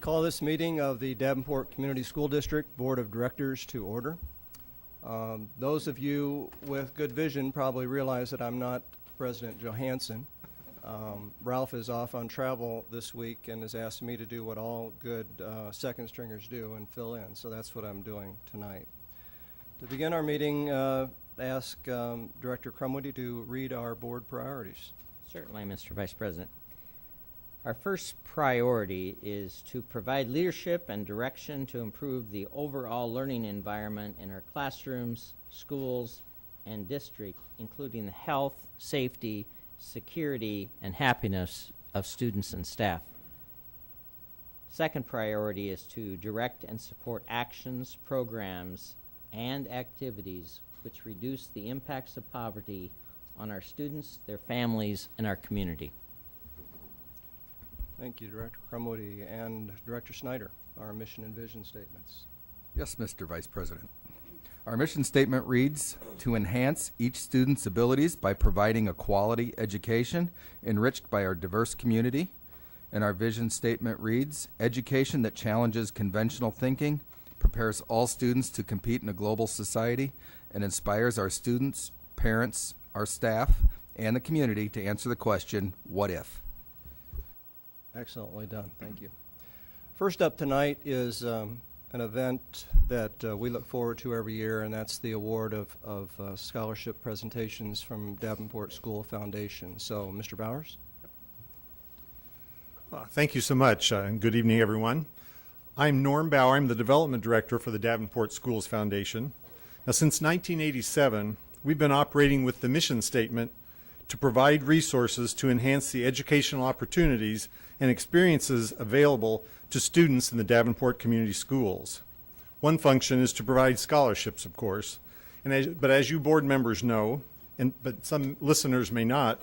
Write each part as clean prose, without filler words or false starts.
Call this meeting of the Davenport Community School District Board of Directors to order. Those of you with good vision probably realize that I'm not President Johansson. Ralph is off on travel this week and has asked me to do what all good second stringers do and fill in, so that's what I'm doing tonight. To begin our meeting, ask Director Crumwoody to read our board priorities. Certainly, Mr. Vice President. Our first priority is to provide leadership and direction to improve the overall learning environment in our classrooms, schools, and district, including the health, safety, security, and happiness of students and staff. Second priority is to direct and support actions, programs, and activities which reduce the impacts of poverty on our students, their families, and our community. Thank you, Director Crumwoody. And Director Snyder, our mission and vision statements. Yes, Mr. Vice President. Our mission statement reads, to enhance each student's abilities by providing a quality education enriched by our diverse community. And our vision statement reads, education that challenges conventional thinking, prepares all students to compete in a global society, and inspires our students, parents, our staff, and the community to answer the question, what if? Excellently done. Thank you. First up tonight is an event that we look forward to every year, and that's the award of scholarship presentations from Davenport School Foundation. So, Mr. Bowers? Thank you so much, and good evening, everyone. I'm Norm Bauer. I'm the Development Director for the Davenport Schools Foundation. Now, since 1987, we've been operating with the mission statement to provide resources to enhance the educational opportunities and experiences available to students in the Davenport Community Schools. One function is to provide scholarships, of course, but as you board members know, but some listeners may not,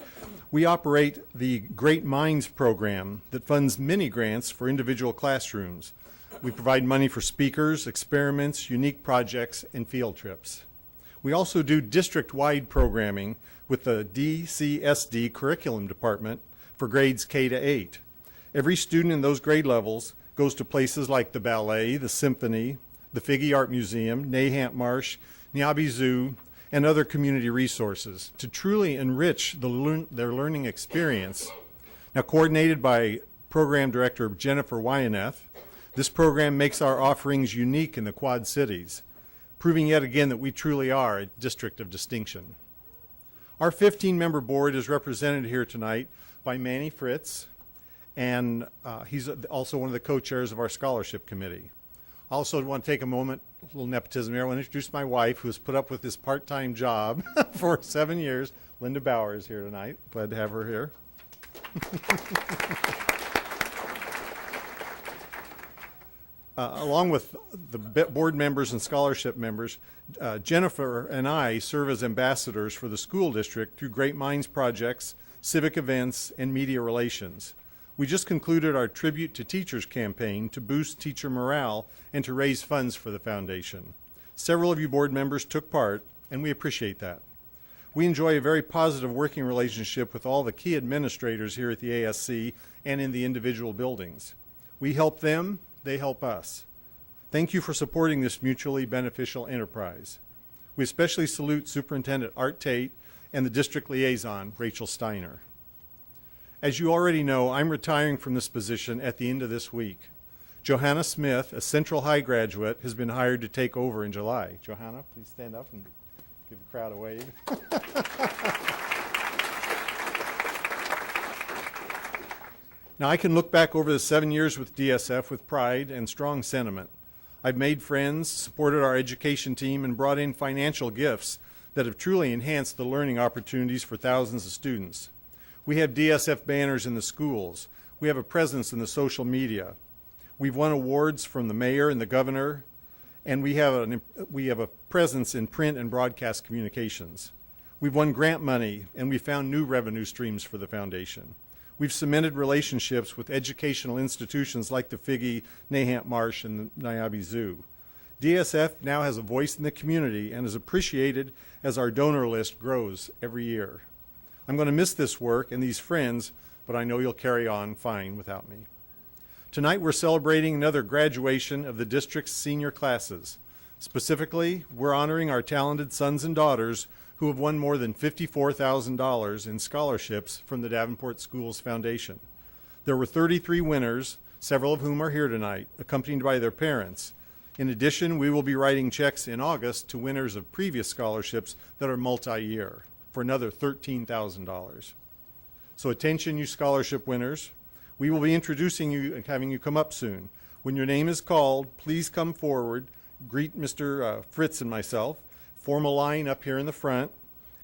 we operate the Great Minds program that funds mini grants for individual classrooms. We provide money for speakers, experiments, unique projects, and field trips. We also do district-wide programming with the DCSD curriculum department for grades K to 8. Every student in those grade levels goes to places like the ballet, the symphony, the Figge Art Museum, Nahant Marsh, Niabi Zoo, and other community resources to truly enrich their learning experience. Now, coordinated by Program Director Jennifer Wyanoff, this program makes our offerings unique in the Quad Cities, proving yet again that we truly are a district of distinction. Our 15-member board is represented here tonight by Manny Fritz, and he's also one of the co-chairs of our scholarship committee. I also want to take a moment, a little nepotism here. I want to introduce my wife, who has put up with this part-time job for 7 years. Linda Bauer is here tonight. Glad to have her here. Along with the board members and scholarship members, Jennifer and I serve as ambassadors for the school district through Great Minds projects, civic events, and media relations. We just concluded our Tribute to Teachers campaign to boost teacher morale and to raise funds for the foundation. Several of you board members took part, and we appreciate that. We enjoy a very positive working relationship with all the key administrators here at the ASC and in the individual buildings. We help them, they help us. Thank you for supporting this mutually beneficial enterprise. We especially salute Superintendent Art Tate and the district liaison, Rachel Steiner. As you already know, I'm retiring from this position at the end of this week. Johanna Smith, a Central High graduate, has been hired to take over in July. Johanna, please stand up and give the crowd a wave. Now, I can look back over the 7 years with DSF with pride and strong sentiment. I've made friends, supported our education team, and brought in financial gifts that have truly enhanced the learning opportunities for thousands of students. We have DSF banners in the schools. We have a presence in the social media. We've won awards from the mayor and the governor, and we have a presence in print and broadcast communications. We've won grant money, and we found new revenue streams for the foundation. We've cemented relationships with educational institutions like the Figge, Nahant Marsh, and the Niabi Zoo. DSF now has a voice in the community and is appreciated as our donor list grows every year. I'm going to miss this work and these friends, but I know you'll carry on fine without me. Tonight we're celebrating another graduation of the district's senior classes. Specifically, we're honoring our talented sons and daughters who have won more than $54,000 in scholarships from the Davenport Schools Foundation. There were 33 winners, several of whom are here tonight, accompanied by their parents. In addition, we will be writing checks in August to winners of previous scholarships that are multi-year for another $13,000. So attention, you scholarship winners. We will be introducing you and having you come up soon. When your name is called, please come forward, greet Mr. Fritz and myself, form a line up here in the front,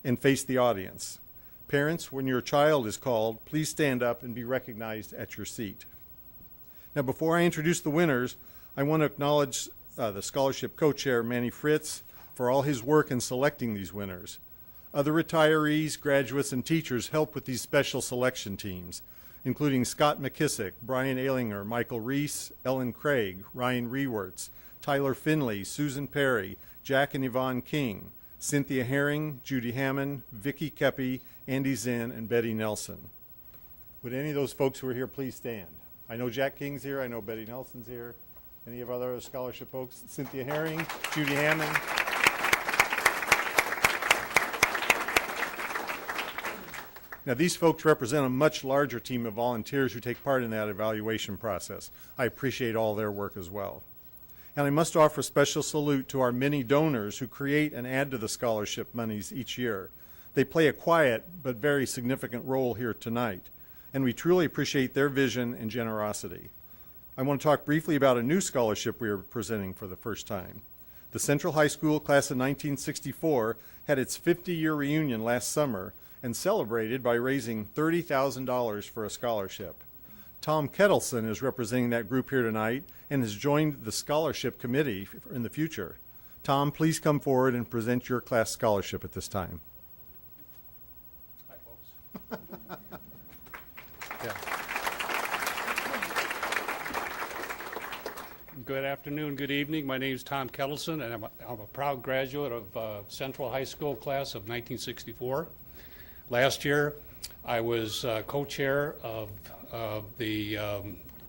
and face the audience. Parents, when your child is called, please stand up and be recognized at your seat. Now, before I introduce the winners, I want to acknowledge the scholarship co-chair, Manny Fritz, for all his work in selecting these winners. Other retirees, graduates, and teachers help with these special selection teams, including Scott McKissick, Brian Alinger, Michael Reese, Ellen Craig, Ryan Rewerts, Tyler Finley, Susan Perry, Jack and Yvonne King, Cynthia Herring, Judy Hammond, Vicki Kepi, Andy Zinn, and Betty Nelson. Would any of those folks who are here please stand? I know Jack King's here. I know Betty Nelson's here. Any of our other scholarship folks? Cynthia Herring, Judy Hammond. Now, these folks represent a much larger team of volunteers who take part in that evaluation process. I appreciate all their work as well. And I must offer a special salute to our many donors who create and add to the scholarship monies each year. They play a quiet but very significant role here tonight, and we truly appreciate their vision and generosity. I want to talk briefly about a new scholarship we are presenting for the first time. The Central High School class of 1964 had its 50-year reunion last summer and celebrated by raising $30,000 for a scholarship. Tom Kettleson is representing that group here tonight and has joined the scholarship committee in the future. Tom, please come forward and present your class scholarship at this time. Hi, folks. Yeah. Good afternoon, good evening. My name is Tom Kettleson, and I'm a proud graduate of Central High School class of 1964. Last year, I was co-chair of the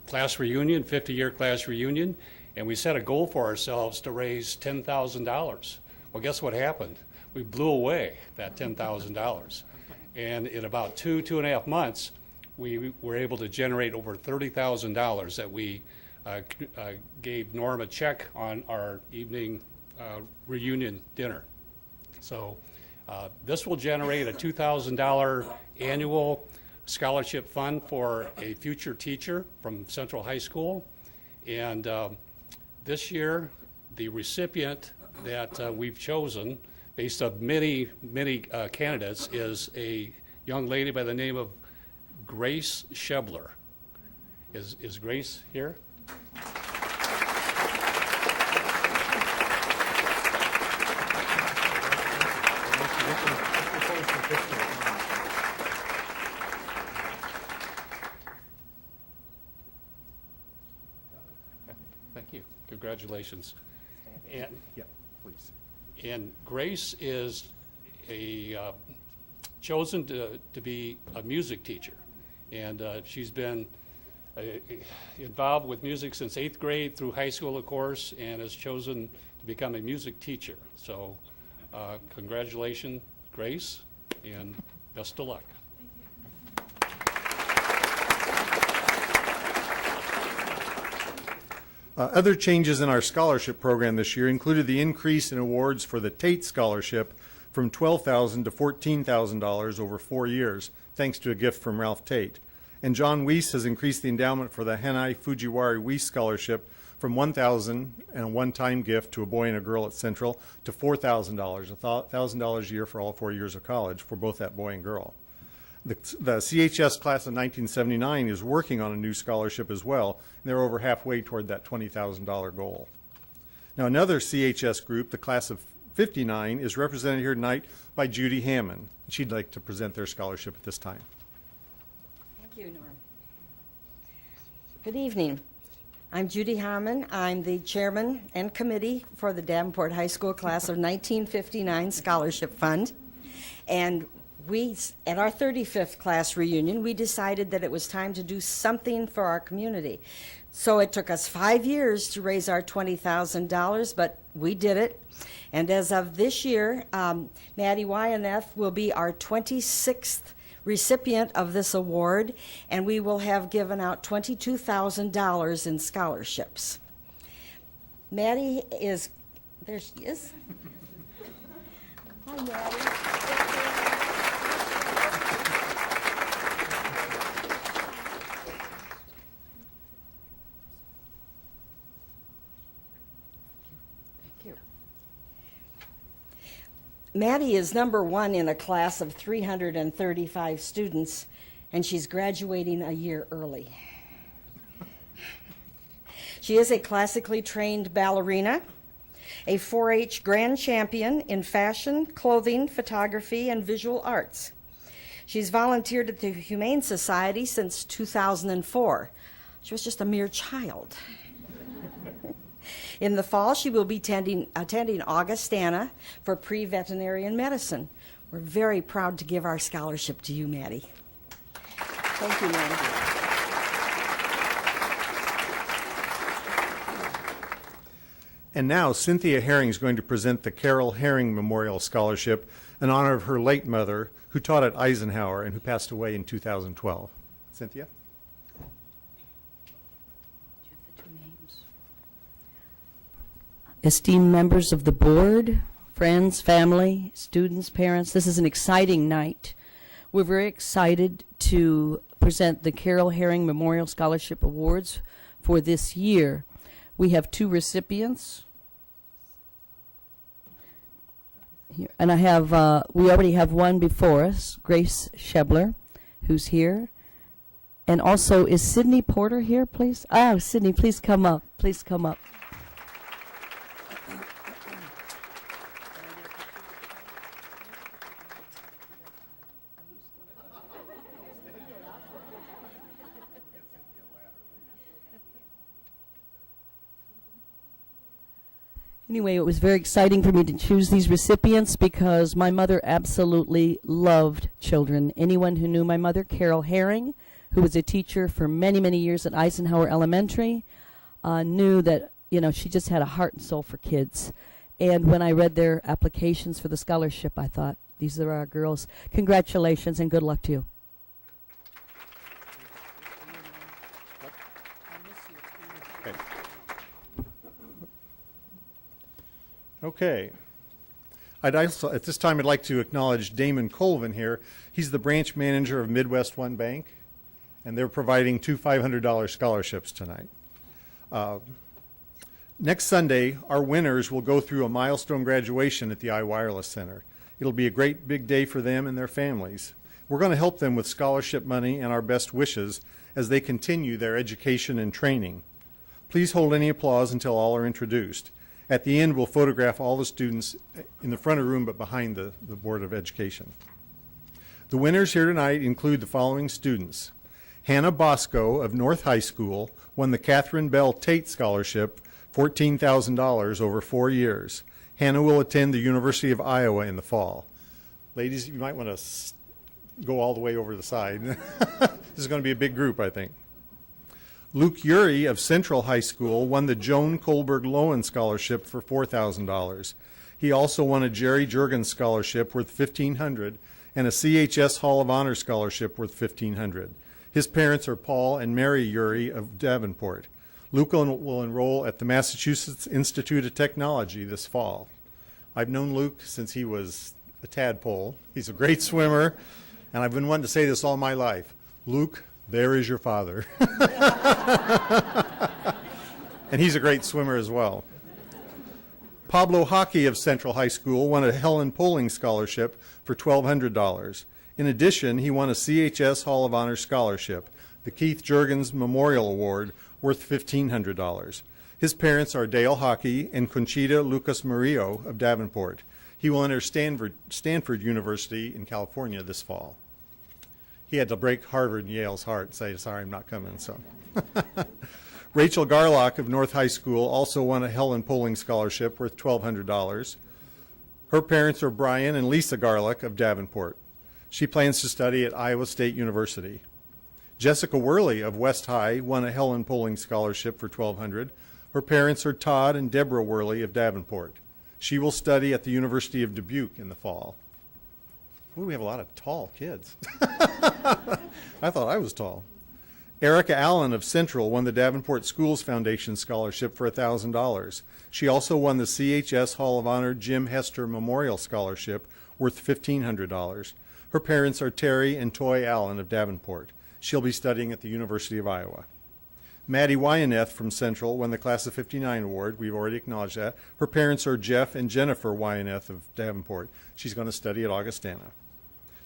class reunion, 50-year class reunion, and we set a goal for ourselves to raise $10,000. Well, guess what happened? We blew away that $10,000. And in about two and a half months, we were able to generate over $30,000 that we gave Norm a check on our evening reunion dinner. So this will generate a $2,000 annual scholarship fund for a future teacher from Central High School. And this year, the recipient that we've chosen, based on many candidates, is a young lady by the name of Grace Shebler. Is Grace here? Thank you. Congratulations. And Yeah, please. And Grace is chosen to be a music teacher. And she's been involved with music since 8th grade through high school, of course, and has chosen to become a music teacher. So congratulations, Grace, and best of luck. Other changes in our scholarship program this year included the increase in awards for the Tate Scholarship from $12,000 to $14,000 over 4 years, thanks to a gift from Ralph Tate. And John Weiss has increased the endowment for the Hanai Fujiwara Weiss Scholarship from $1,000 and a one-time gift to a boy and a girl at Central to $4,000, $1,000 a year for all 4 years of college for both that boy and girl. The CHS class of 1979 is working on a new scholarship as well, and they're over halfway toward that $20,000 goal. Now, another CHS group, the class of 59, is represented here tonight by Judy Hammond. She'd like to present their scholarship at this time. Thank you, Norm. Good evening. I'm Judy Hammond. I'm the chairman and committee for the Davenport High School class of 1959 Scholarship Fund. And we, at our 35th class reunion, we decided that it was time to do something for our community. So it took us 5 years to raise our $20,000, but we did it. And as of this year, Maddie Wyanath will be our 26th recipient of this award, and we will have given out $22,000 in scholarships. Maddie is, there she is. Hi, Maddie. Maddie is number one in a class of 335 students, and she's graduating a year early. She is a classically trained ballerina, a 4-H grand champion in fashion, clothing, photography, and visual arts. She's volunteered at the Humane Society since 2004. She was just a mere child. In the fall, she will be attending Augustana for pre-veterinarian medicine. We're very proud to give our scholarship to you, Maddie. Thank you, Maddie. And now Cynthia Herring is going to present the Carol Herring Memorial Scholarship in honor of her late mother, who taught at Eisenhower and who passed away in 2012. Cynthia? Esteemed members of the board, friends, family, students, parents, this is an exciting night. We're very excited to present the Carol Herring Memorial Scholarship Awards for this year. We have 2 recipients. Here, and I have, we already have one before us, Grace Shebler, who's here. And also, is Sydney Porter here, please? Ah, Sydney, please come up. Please come up. Anyway, it was very exciting for me to choose these recipients because my mother absolutely loved children. Anyone who knew my mother, Carol Herring, who was a teacher for many, many years at Eisenhower Elementary, knew that, you know, she just had a heart and soul for kids. And when I read their applications for the scholarship, I thought, these are our girls. Congratulations and good luck to you. Okay. I'd also, at this time, I'd like to acknowledge Damon Colvin here. He's the branch manager of Midwest One Bank, and they're providing 2 $500 scholarships tonight. Next Sunday, our winners will go through a milestone graduation at the iWireless Center. It'll be a great big day for them and their families. We're going to help them with scholarship money and our best wishes as they continue their education and training. Please hold any applause until all are introduced. At the end, we'll photograph all the students in the front of the room but behind the Board of Education. The winners here tonight include the following students. Hannah Bosco of North High School won the Catherine Bell Tate Scholarship, $14,000 over 4 years. Hannah will attend the University of Iowa in the fall. Ladies, you might want to go all the way over to the side. This is going to be a big group, I think. Luke Urey of Central High School won the Joan Kohlberg Lowen Scholarship for $4,000. He also won a Jerry Jurgens Scholarship worth $1,500 and a CHS Hall of Honor Scholarship worth $1,500. His parents are Paul and Mary Urey of Davenport. Luke will enroll at the Massachusetts Institute of Technology this fall. I've known Luke since he was a tadpole. He's a great swimmer, and I've been wanting to say this all my life. Luke, there is your father. And he's a great swimmer as well. Pablo Hockey of Central High School won a Helen Poling Scholarship for $1,200. In addition, he won a CHS Hall of Honor Scholarship, the Keith Jurgens Memorial Award, worth $1,500. His parents are Dale Hockey and Conchita Lucas Murillo of Davenport. He will enter Stanford University in California this fall. He had to break Harvard and Yale's heart and say, sorry, I'm not coming. So, Rachel Garlock of North High School also won a Helen Poling Scholarship worth $1,200. Her parents are Brian and Lisa Garlock of Davenport. She plans to study at Iowa State University. Jessica Worley of West High won a Helen Poling Scholarship for $1,200. Her parents are Todd and Deborah Worley of Davenport. She will study at the University of Dubuque in the fall. Ooh, we have a lot of tall kids. I thought I was tall. Erica Allen of Central won the Davenport Schools Foundation Scholarship for $1,000. She also won the CHS Hall of Honor Jim Hester Memorial Scholarship worth $1,500. Her parents are Terry and Toy Allen of Davenport. She'll be studying at the University of Iowa. Maddie Wyaneth from Central won the Class of '59 award. We've already acknowledged that. Her parents are Jeff and Jennifer Wyaneth of Davenport. She's going to study at Augustana.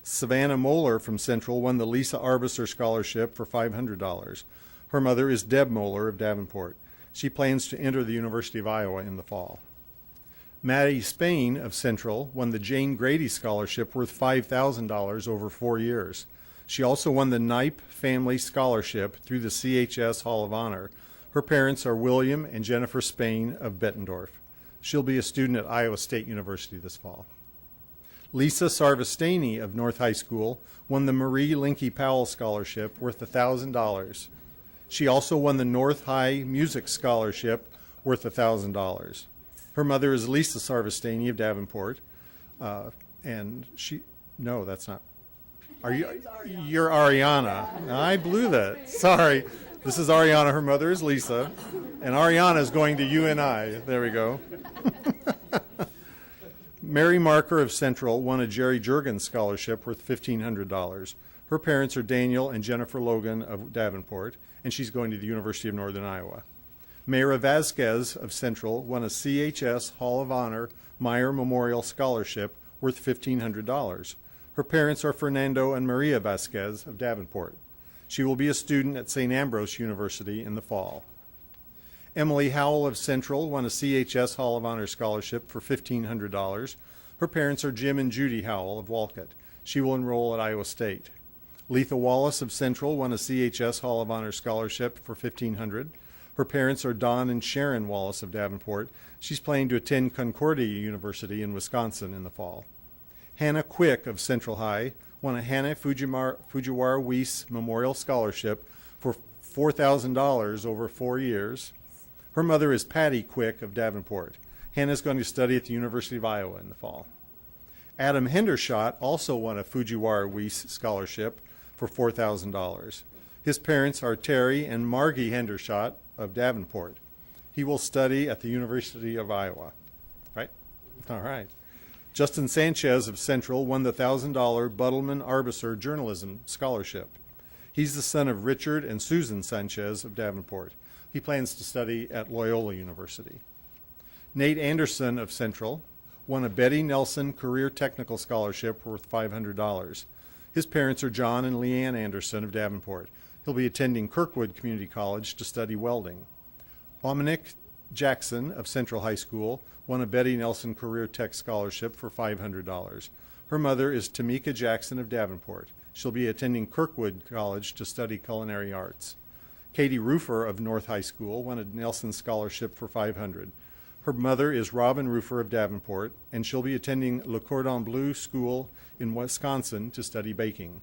Savannah Moeller from Central won the Lisa Arbisser Scholarship for $500. Her mother is Deb Moeller of Davenport. She plans to enter the University of Iowa in the fall. Maddie Spain of Central won the Jane Grady Scholarship worth $5,000 over 4 years. She also won the Knipe Family Scholarship through the CHS Hall of Honor. Her parents are William and Jennifer Spain of Bettendorf. She'll be a student at Iowa State University this fall. Lisa Sarvastani of North High School won the Marie Linky Powell Scholarship worth $1,000. She also won the North High Music Scholarship worth $1,000. Her mother is Lisa Sarvastani of Davenport, and she, no, that's not. Are you? You're Ariana. I blew that. Sorry. This is Ariana. Her mother is Lisa, and Ariana is going to UNI. There we go. Mary Marker of Central won a Jerry Jurgens Scholarship worth $1,500. Her parents are Daniel and Jennifer Logan of Davenport, and she's going to the University of Northern Iowa. Mayra Vasquez of Central won a CHS Hall of Honor Meyer Memorial Scholarship worth $1,500. Her parents are Fernando and Maria Vasquez of Davenport. She will be a student at St. Ambrose University in the fall. Emily Howell of Central won a CHS Hall of Honor Scholarship for $1,500. Her parents are Jim and Judy Howell of Walcott. She will enroll at Iowa State. Letha Wallace of Central won a CHS Hall of Honor Scholarship for $1,500. Her parents are Don and Sharon Wallace of Davenport. She's planning to attend Concordia University in Wisconsin in the fall. Hannah Quick of Central High won a Hannah Fujiwara Weiss Memorial Scholarship for $4,000 over 4 years. Her mother is Patty Quick of Davenport. Hannah's going to study at the University of Iowa in the fall. Adam Hendershot also won a Fujiwara Weiss Scholarship for $4,000. His parents are Terry and Margie Hendershot of Davenport. He will study at the University of Iowa. Right? All right. Justin Sanchez of Central won the $1,000 Buttleman Arbisser Journalism Scholarship. He's the son of Richard and Susan Sanchez of Davenport. He plans to study at Loyola University. Nate Anderson of Central won a Betty Nelson Career Technical Scholarship worth $500. His parents are John and Leanne Anderson of Davenport. He'll be attending Kirkwood Community College to study welding. Dominic Jackson of Central High School won a Betty Nelson Career Tech Scholarship for $500. Her mother is Tamika Jackson of Davenport. She'll be attending Kirkwood College to study culinary arts. Katie Roofer of North High School won a Nelson Scholarship for $500. Her mother is Robin Roofer of Davenport, and she'll be attending Le Cordon Bleu School in Wisconsin to study baking.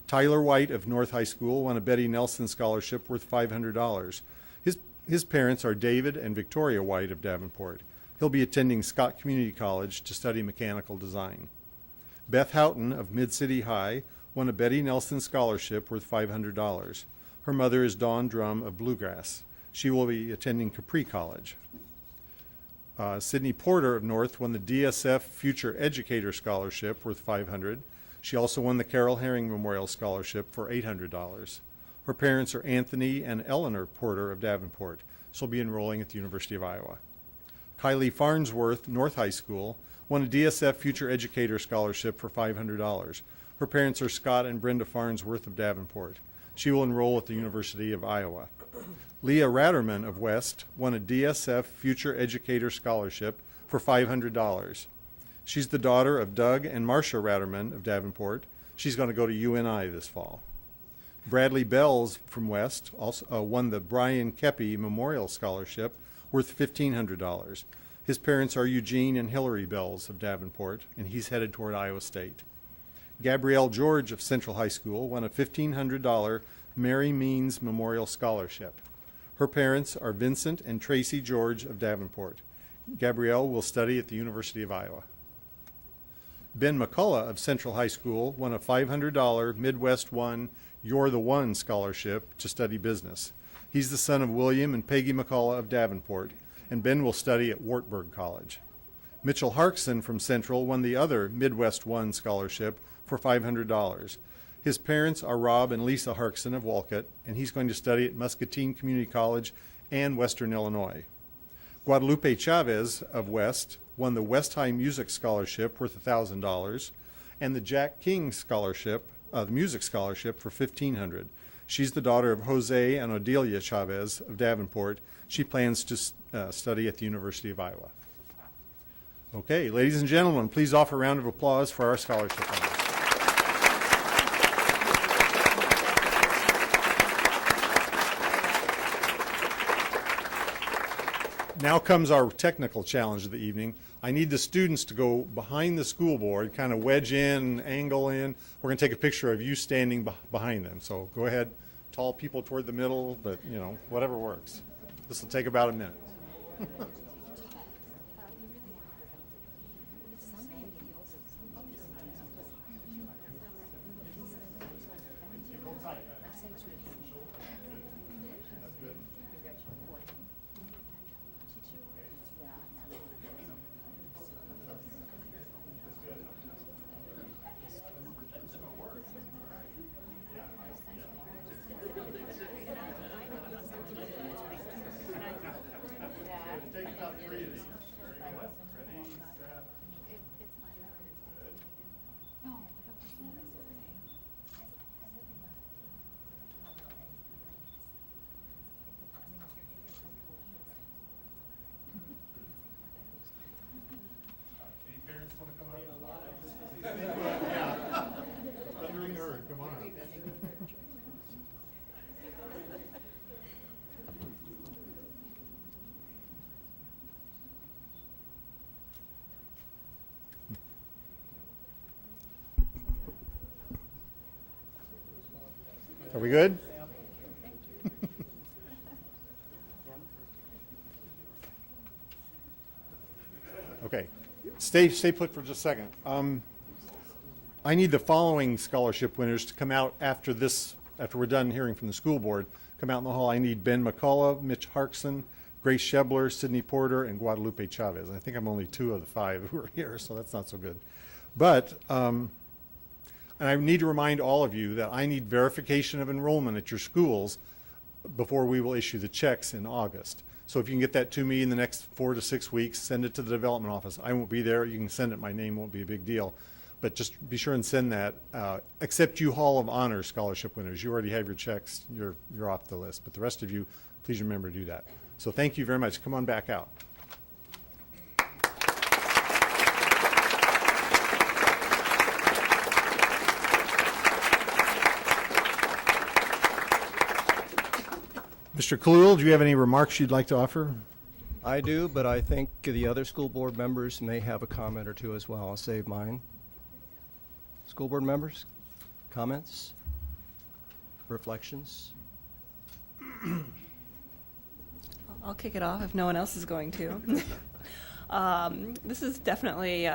Tyler White of North High School won a Betty Nelson Scholarship worth $500. His parents are David and Victoria White of Davenport. He'll be attending Scott Community College to study mechanical design. Beth Houghton of Mid-City High won a Betty Nelson Scholarship worth $500. Her mother is Dawn Drum of Bluegrass. She will be attending Capri College. Sydney Porter of North won the DSF Future Educator Scholarship worth $500. She also won the Carol Herring Memorial Scholarship for $800. Her parents are Anthony and Eleanor Porter of Davenport. She'll be enrolling at the University of Iowa. Kylie Farnsworth, North High School, won a DSF Future Educator Scholarship for $500. Her parents are Scott and Brenda Farnsworth of Davenport. She will enroll at the University of Iowa. Leah Ratterman of West won a DSF Future Educator Scholarship for $500. She's the daughter of Doug and Marcia Ratterman of Davenport. She's going to go to UNI this fall. Bradley Bells from West also won the Brian Kepi Memorial Scholarship worth $1,500. His parents are Eugene and Hillary Bells of Davenport, and he's headed toward Iowa State. Gabrielle George of Central High School won a $1,500 Mary Means Memorial Scholarship. Her parents are Vincent and Tracy George of Davenport. Gabrielle will study at the University of Iowa. Ben McCullough of Central High School won a $500 Midwest One You're the One scholarship to study business. He's the son of William and Peggy McCullough of Davenport, and Ben will study at Wartburg College. Mitchell Harkson from Central won the other Midwest One scholarship for $500. His parents are Rob and Lisa Harkson of Walcott, and he's going to study at Muscatine Community College and Western Illinois. Guadalupe Chavez of West won the West High Music Scholarship worth $1,000 and the Jack King Scholarship, the Music Scholarship, for $1,500. She's the daughter of Jose and Odelia Chavez of Davenport. She plans to study at the University of Iowa. Okay, ladies and gentlemen, please offer a round of applause for our scholarship winners. Now comes our technical challenge of the evening. I need the students to go behind the school board, kind of wedge in, angle in. We're going to take a picture of you standing behind them. So go ahead, tall people toward the middle, but you know, whatever works. This will take about a minute. Come on. Are we good? Okay. Stay put for just a second. I need the following scholarship winners to come out after we're done hearing from the school board. Come out in the hall. I need Ben McCullough, Mitch Harkson, Grace Shebler, Sydney Porter, and Guadalupe Chavez. I think I'm only 2 of the 5 who are here, so that's not so good. But, and I need to remind all of you that I need verification of enrollment at your schools before we will issue the checks in August. So if you can get that to me in the next 4 to 6 weeks, send it to the development office. I won't be there. You can send it. My name won't be a big deal. But just be sure and send that. Except you Hall of Honor scholarship winners. You already have your checks. You're off the list. But the rest of you, please remember to do that. So thank you very much. Come on back out. Mr. Kalul, do you have any remarks you'd like to offer? I do, but I think the other school board members may have a comment or two as well. I'll save mine. School board members, comments, reflections? I'll kick it off if no one else is going to. This is definitely,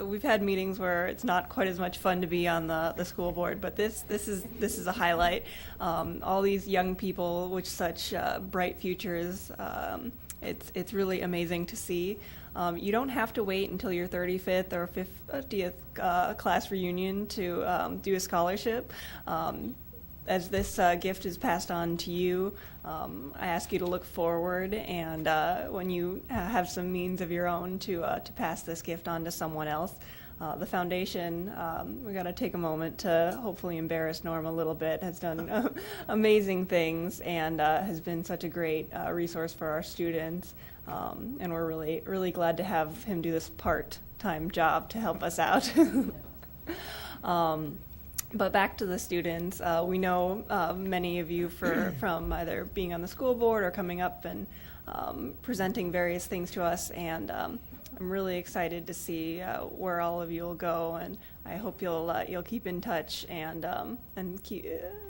we've had meetings where it's not quite as much fun to be on the school board, but this is a highlight. All these young people with such bright futures, it's really amazing to see. You don't have to wait until your 35th or 50th class reunion to do a scholarship. As this gift is passed on to you, I ask you to look forward, and when you have some means of your own to pass this gift on to someone else. The foundation, we got to take a moment to hopefully embarrass Norm a little bit, has done amazing things and has been such a great resource for our students. And we're really, really glad to have him do this part-time job to help us out. But back to the students, we know many of you from either being on the school board or coming up and presenting various things to us, and I'm really excited to see where all of you will go, and I hope you'll keep in touch and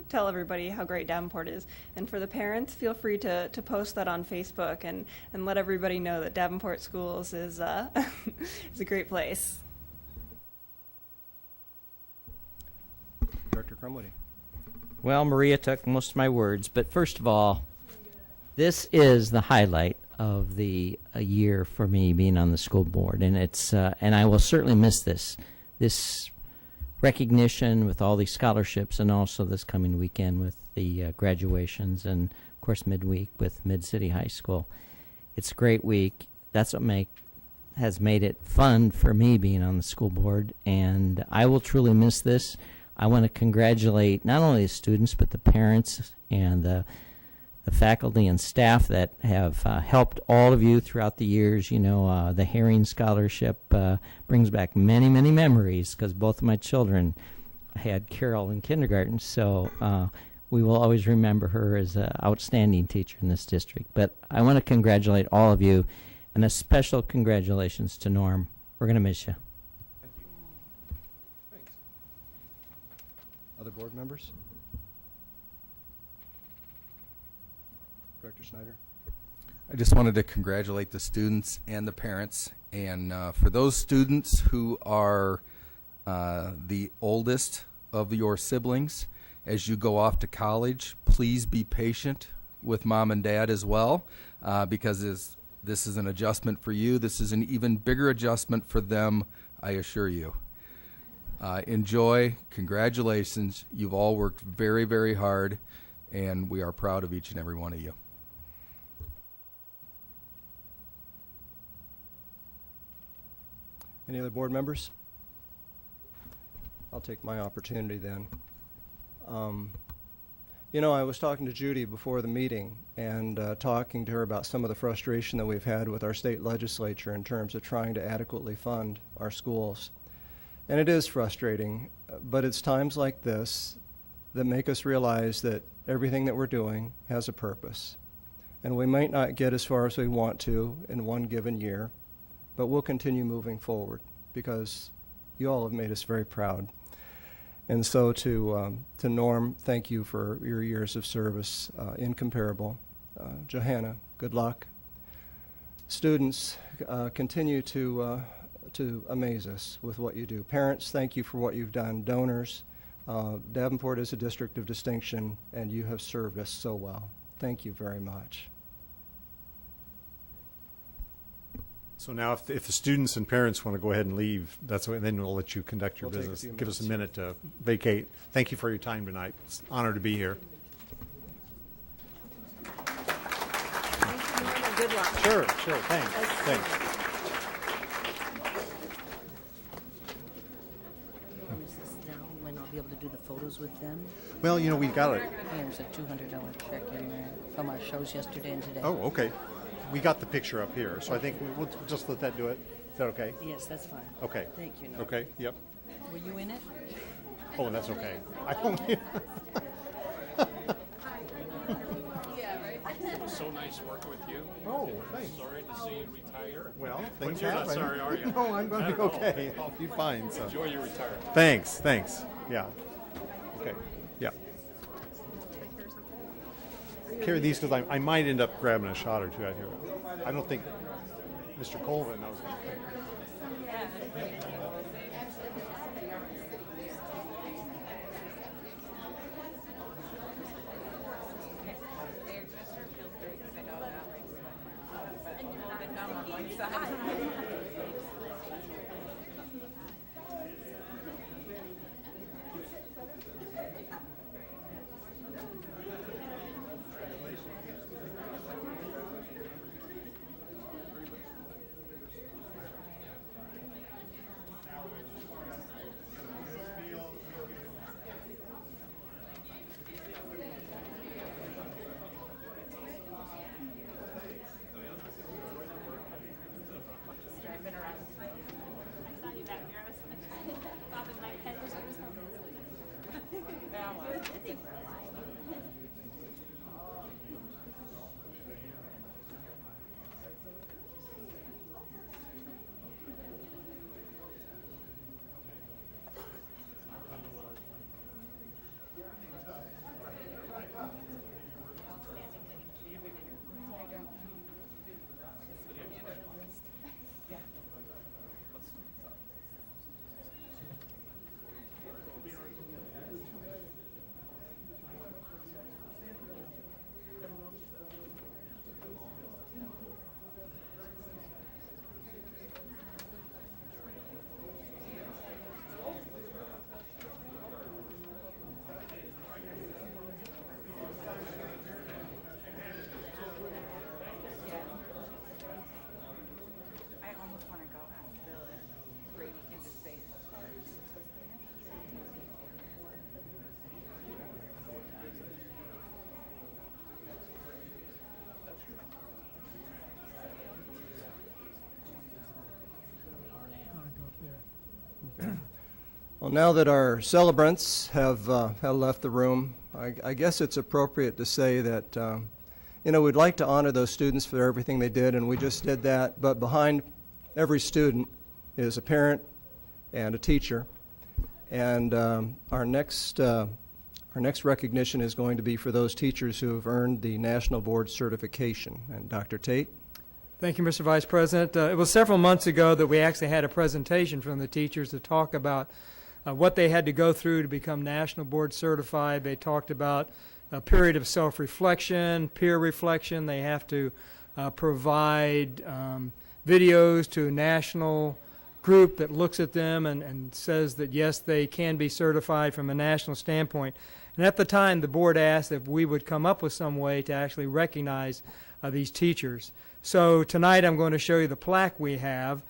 tell everybody how great Davenport is. And for the parents, feel free to post that on Facebook and let everybody know that Davenport Schools is is a great place. Director Crumwoody. Well, Maria took most of my words, but first of all, this is the highlight of the year for me being on the school board, and it's and I will certainly miss this recognition with all these scholarships, and also this coming weekend with the graduations, and of course midweek with Mid-City High School. It's a great week. That's what has made it fun for me being on the school board, and I will truly miss this. I want to congratulate not only the students but the parents and the faculty and staff that have helped all of you throughout the years. You know, the Herring Scholarship brings back many, many memories because both of my children had Carol in kindergarten. So we will always remember her as an outstanding teacher in this district. But I want to congratulate all of you, and a special congratulations to Norm. We're going to miss you. Other board members? Director Snyder? I just wanted to congratulate the students and the parents. And for those students who are the oldest of your siblings, as you go off to college, please be patient with mom and dad as well, because this is an adjustment for you. This is an even bigger adjustment for them, I assure you. Enjoy. Congratulations. You've all worked very, very hard, and we are proud of each and every one of you. Any other board members? I'll take my opportunity then. You know, I was talking to Judy before the meeting and talking to her about some of the frustration that we've had with our state legislature in terms of trying to adequately fund our schools. And it is frustrating, but it's times like this that make us realize that everything that we're doing has a purpose. And we might not get as far as we want to in one given year, but we'll continue moving forward because you all have made us very proud. And so to Norm, thank you for your years of service, incomparable. Johanna, good luck. Students, continue to amaze us with what you do. Parents, thank you for what you've done. Donors, Davenport is a district of distinction, and you have served us so well. Thank you very much. So now if the students and parents want to go ahead and leave, then we'll let you conduct your We'll take a business. few Give us a minutes. minute to vacate. Thank you for your time tonight. It's an honor to be here. Good luck. Sure, thanks. Is this now when I'll be able to do the photos with them? Well, you know, we've got it. There's a $200 check in there from our shows yesterday and today. Oh, okay. We got the picture up here, so I think we'll just let that do it. Is that okay? Yes, that's fine. Okay. Thank you, Norm. Okay, yep. Were you in it? Oh, that's okay. I don't. It was so nice working with you. Oh, thanks. Sorry to see you retire. Well, But things you're not happen. sorry, are you? No, I'm going to Not be at all. okay. I'll be fine. So. Enjoy your retirement. Thanks. Yeah. Okay. Yeah. Carry these because I might end up grabbing a shot or two out here. I don't think Mr. Colvin knows. Well, now that our celebrants have left the room, I guess it's appropriate to say that, we'd like to honor those students for everything they did, and we just did that. But behind every student is a parent and a teacher. And our next recognition is going to be for those teachers who have earned the National Board certification. And Dr. Tate? Thank you, Mr. Vice President. It was several months ago that we actually had a presentation from the teachers to talk about what they had to go through to become National Board certified. They talked about a period of self-reflection, peer reflection. They have to provide videos to a national group that looks at them and says that, yes, they can be certified from a national standpoint. And at the time, the board asked if we would come up with some way to actually recognize these teachers. So tonight I'm going to show you the plaque we have,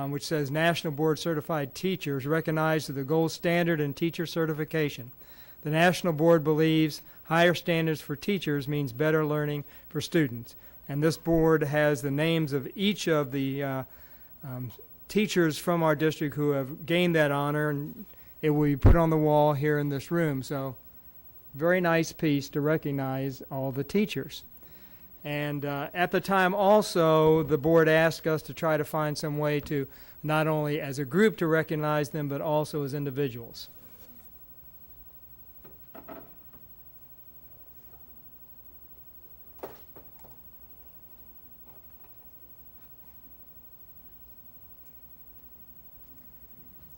which says National Board Certified Teachers recognized to the gold standard in teacher certification. The National Board believes higher standards for teachers means better learning for students. And this board has the names of each of the teachers from our district who have gained that honor, and it will be put on the wall here in this room. So very nice piece to recognize all the teachers. And at the time also, the board asked us to try to find some way to not only as a group to recognize them, but also as individuals.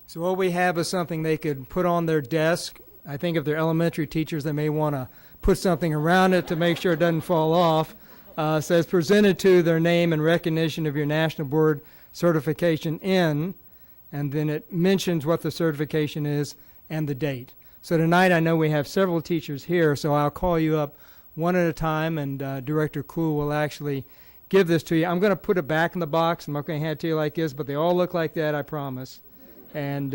So what we have is something they could put on their desk. I think if they're elementary teachers, they may want to put something around it to make sure it doesn't fall off. Says presented to their name in recognition of your National Board certification in, and then it mentions what the certification is and the date. So tonight I know we have several teachers here, so I'll call you up one at a time, and Director Kuhl will actually give this to you. I'm going to put it back in the box. I'm not going to hand it to you like this, but they all look like that, I promise. And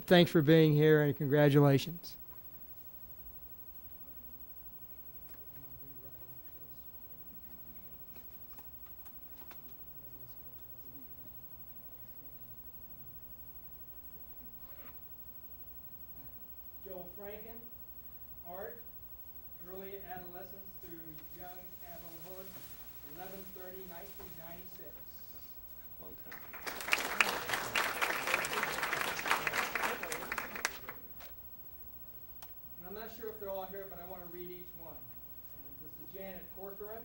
thanks for being here, and congratulations. Joel Franken, art, early adolescence through young adulthood, 11/30/1996. Long time. And I'm not sure if they're all here, but I want to read each one. And this is Janet Corcoran.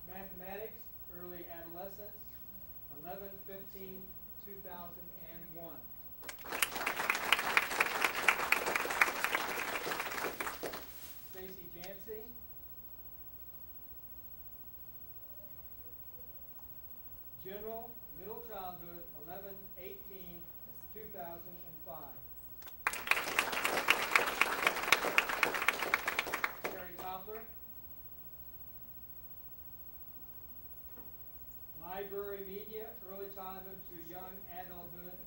Mathematics, early adolescence, 11/15/2001. Stacy Jancy. General, middle childhood, 11/18/2005. Terry Toppler. Library media, early childhood to young adulthood,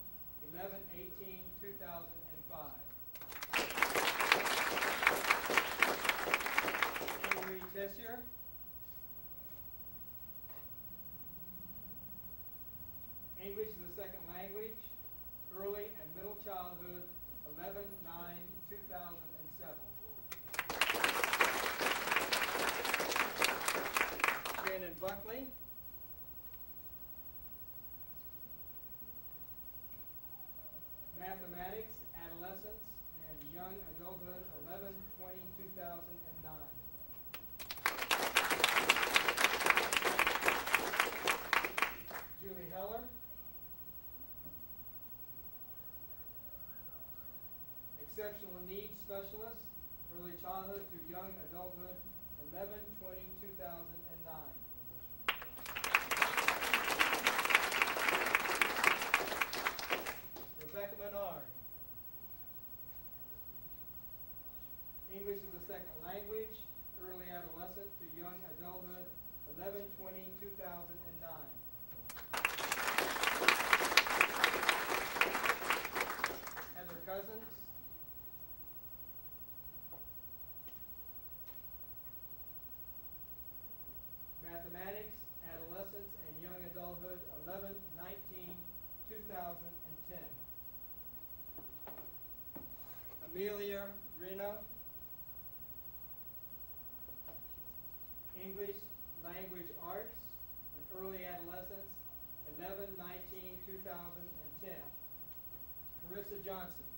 11/18/2005. Anne-Marie Tessier. English is a second language, early and middle childhood, 11/9/2007. Shannon Buckley. Mathematics, adolescence, and young adulthood, 11/20/2009. Julie Heller. Exceptional needs specialist, early childhood through young adulthood, 11/20/2009. Rebecca Menard. English is a second language, early adolescent to young adulthood, 11/20/2009. Heather Cousins. Mathematics, adolescence, and young adulthood, 11/19/2009. 2010. Amelia Reno. English Language Arts and Early Adolescence, 11/19/2010. Carissa Johnson.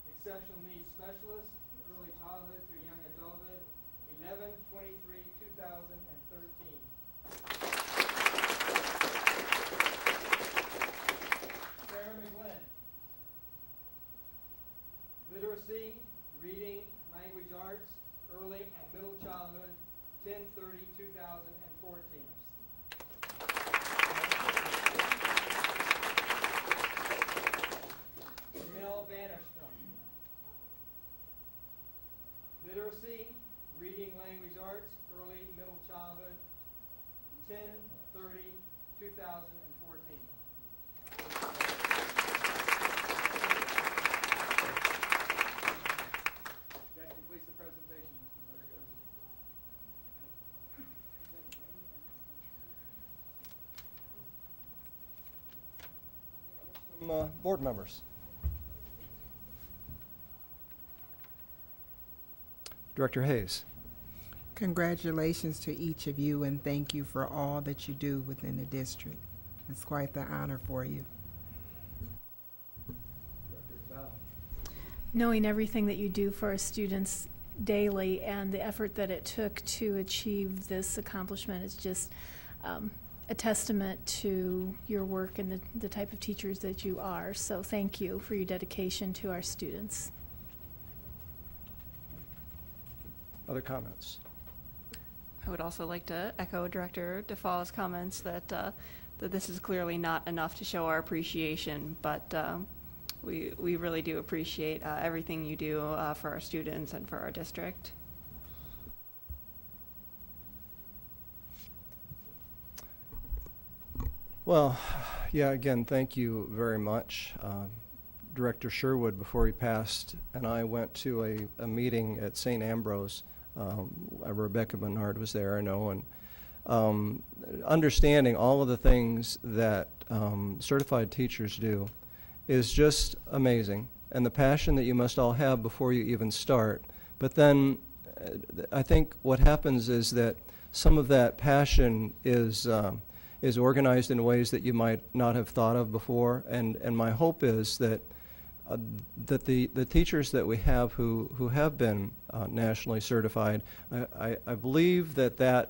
Exceptional Needs Specialist, Early Childhood through Young Adulthood, 11/23/2013. Sarah McGlynn. Literacy, Reading, Language Arts, Early and Middle Childhood, 10/30/2014. Mel Vanderstrom. Literacy, Reading, Language Arts, Early, Middle Childhood, 10/30/2014. That completes the presentation, Mr. President. Board members. Director Hayes. Congratulations to each of you, and thank you for all that you do within the district. It's quite the honor for you. Director Val. Knowing everything that you do for our students daily and the effort that it took to achieve this accomplishment is just a testament to your work and the type of teachers that you are. So thank you for your dedication to our students. Other comments? I would also like to echo Director DeFall's comments that this is clearly not enough to show our appreciation, but we really do appreciate everything you do for our students and for our district. Well, yeah, again, thank you very much. Director Sherwood, before he passed, and I went to a meeting at St. Ambrose. Rebecca Bernard was there, I know, and understanding all of the things that certified teachers do is just amazing, and the passion that you must all have before you even start. But then I think what happens is that some of that passion is organized in ways that you might not have thought of before, and my hope is that that the teachers that we have who have been nationally certified, I believe that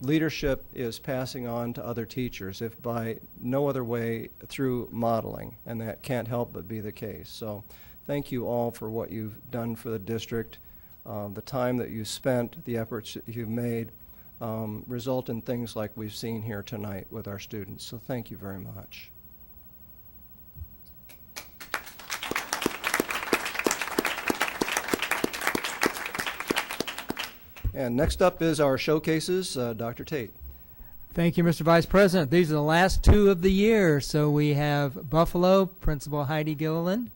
leadership is passing on to other teachers, if by no other way through modeling, and that can't help but be the case. So thank you all for what you've done for the district. The time that you spent, the efforts that you've made, result in things like we've seen here tonight with our students. So thank you very much. And next up is our showcases. Dr. Tate. Thank you, Mr. Vice President. These are the last two of the year. So we have Buffalo, Principal Heidi Gilliland.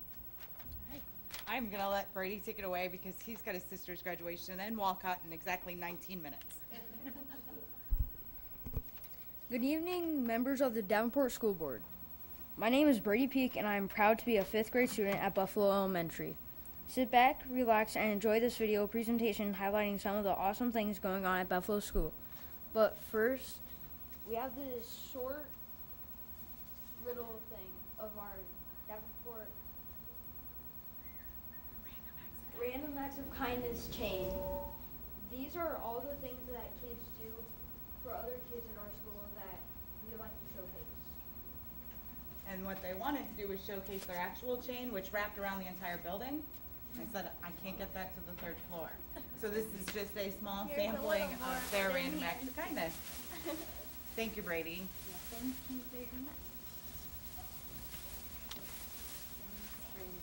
I'm going to let Brady take it away because he's got his sister's graduation and Walcott in exactly 19 minutes. Good evening, members of the Davenport School Board. My name is Brady Peak, and I am proud to be a 5th grade student at Buffalo Elementary. Sit back, relax, and enjoy this video presentation highlighting some of the awesome things going on at Buffalo School. But first, we have this short little thing of our Davenport Random Acts of Kindness chain. These are all the things that kids do for other kids in our school that we like to showcase. And what they wanted to do was showcase their actual chain, which wrapped around the entire building. I said, I can't get that to the 3rd floor. So this is just a small sampling of their random acts of kindness. Thank you, Brady. Thank you very much. Thank you.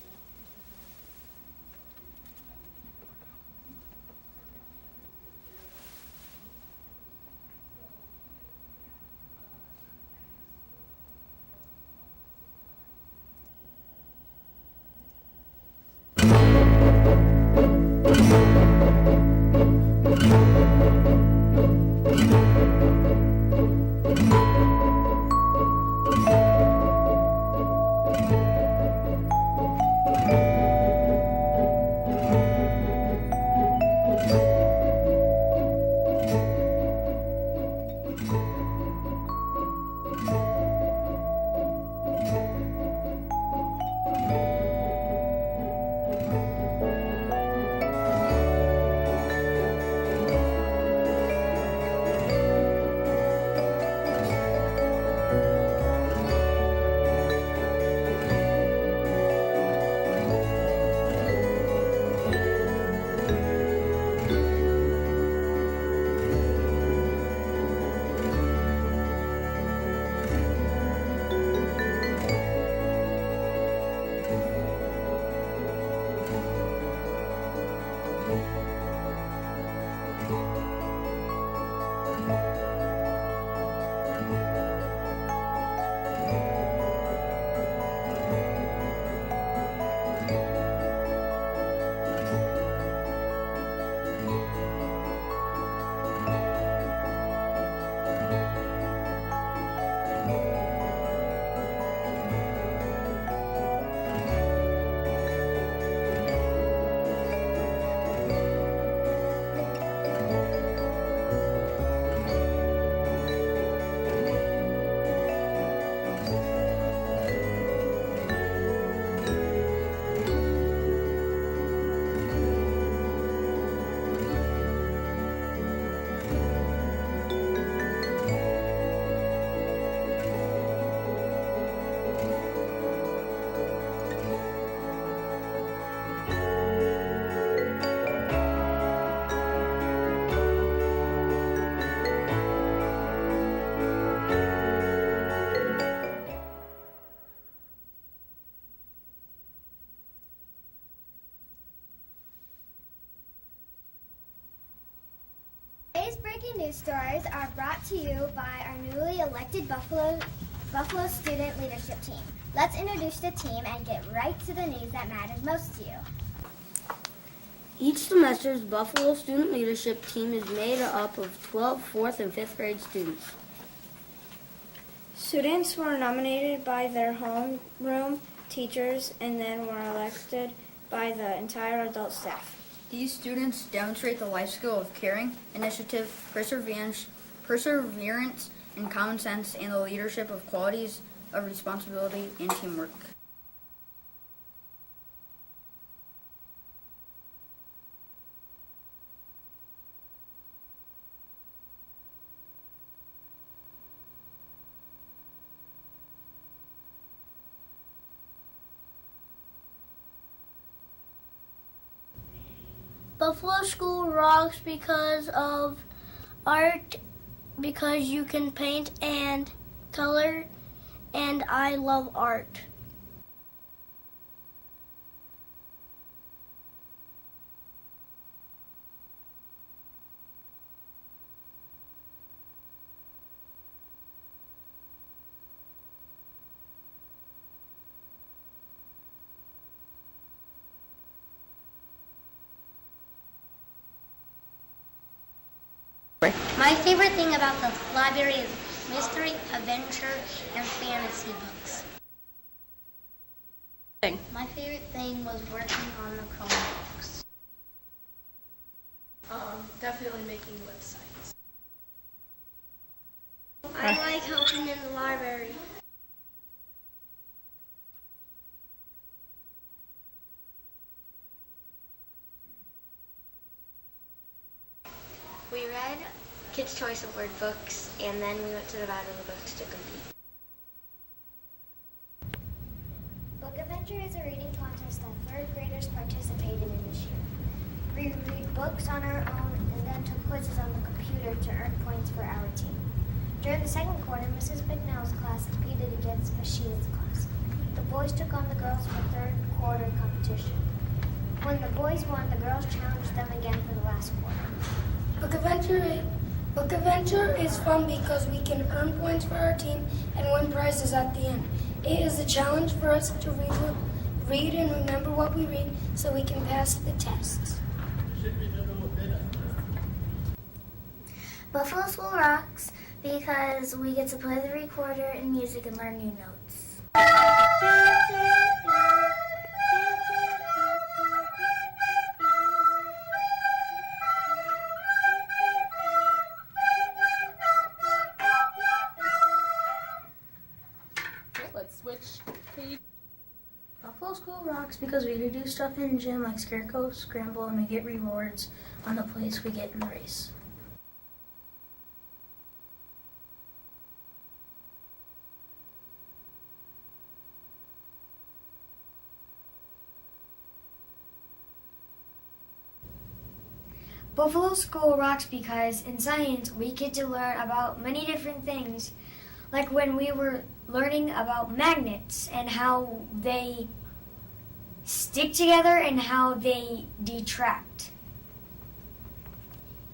news stories are brought to you by our newly elected Buffalo Student Leadership Team. Let's introduce the team and get right to the news that matters most to you. Each semester's Buffalo Student Leadership Team is made up of 12 4th and 5th grade students. Students were nominated by their homeroom teachers and then were elected by the entire adult staff. These students demonstrate the life skill of caring, initiative, perseverance, and common sense, and the leadership of qualities of responsibility and teamwork. Buffalo School rocks because of art, because you can paint and color, and I love art. My favorite thing about the library is mystery, adventure, and fantasy books. My favorite thing was working on the Chromebooks. Definitely making websites. I like helping in the library. We read Kids' Choice Award books, and then we went to the Battle of the Books to compete. Book Adventure is a reading contest that third graders participated in this year. We read books on our own and then took quizzes on the computer to earn points for our team. During the second quarter, Mrs. Bicknell's class competed against Machina's class. The boys took on the girls for third quarter competition. When the boys won, the girls challenged them again for the last quarter. Book Adventure is fun because we can earn points for our team and win prizes at the end. It is a challenge for us to read and remember what we read so we can pass the tests. Buffalo School rocks because we get to play the recorder and music and learn new notes. Let's switch page. Buffalo School rocks because we do stuff in gym like Scarecrow, Scramble, and we get rewards on the place we get in the race. Buffalo School rocks because in science we get to learn about many different things, like when we were learning about magnets and how they stick together and how they detract.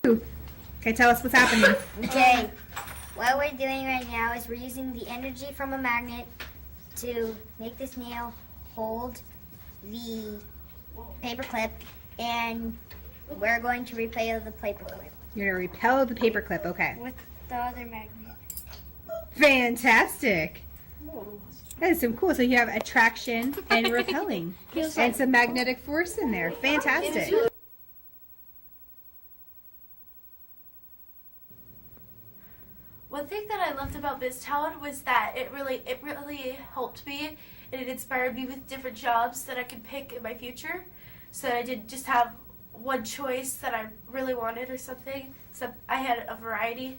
Okay, tell us what's happening. Okay, what we're doing right now is we're using the energy from a magnet to make this nail hold the paper clip, and we're going to repel the paper clip. You're going to repel the paper clip, okay. With the other magnet. Fantastic. That is so cool. So you have attraction and repelling and some magnetic force in there. Fantastic. One thing that I loved about BizTown was that it really helped me, and it inspired me with different jobs that I could pick in my future, so that I didn't just have one choice that I really wanted or something. So I had a variety.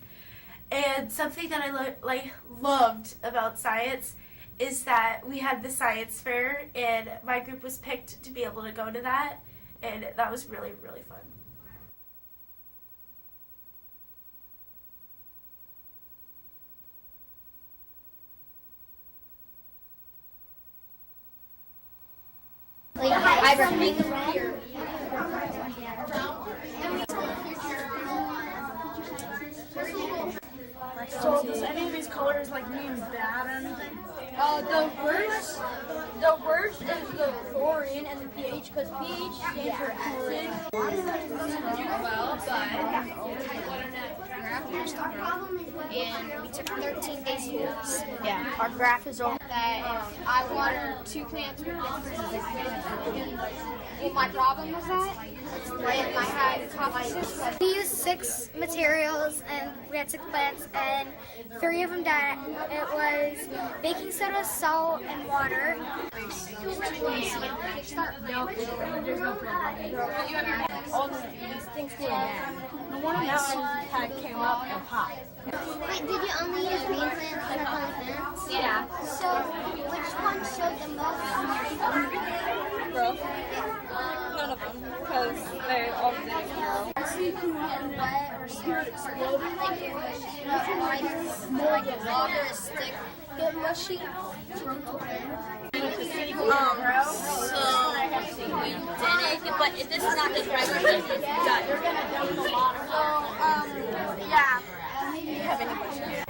And something that I loved about science is that we had the science fair, and my group was picked to be able to go to that, and that was really, really fun. So does any of these colors like mean bad or anything? The worst is the chlorine and the pH, because pH stands for acid. Our problem is and we took 13 days to Yeah, our graph is on. that if I water 2 plants with this, well, my problem was that I had toxins. We used 6 materials and we had 6 plants and 3 of them died. It was baking soda, salt, and water. There's no problem. All these things came in. The one on that one came up and popped. Wait, did you only use green plants and purple plants? Yeah. So, which one showed the most growth? None of them, because they all didn't grow. See who and wet or spirit exploding like like a water stick get mushy. So we did it, but this is not the correct one. It's done. You're going to dump a lot of Yeah. Do you have any questions?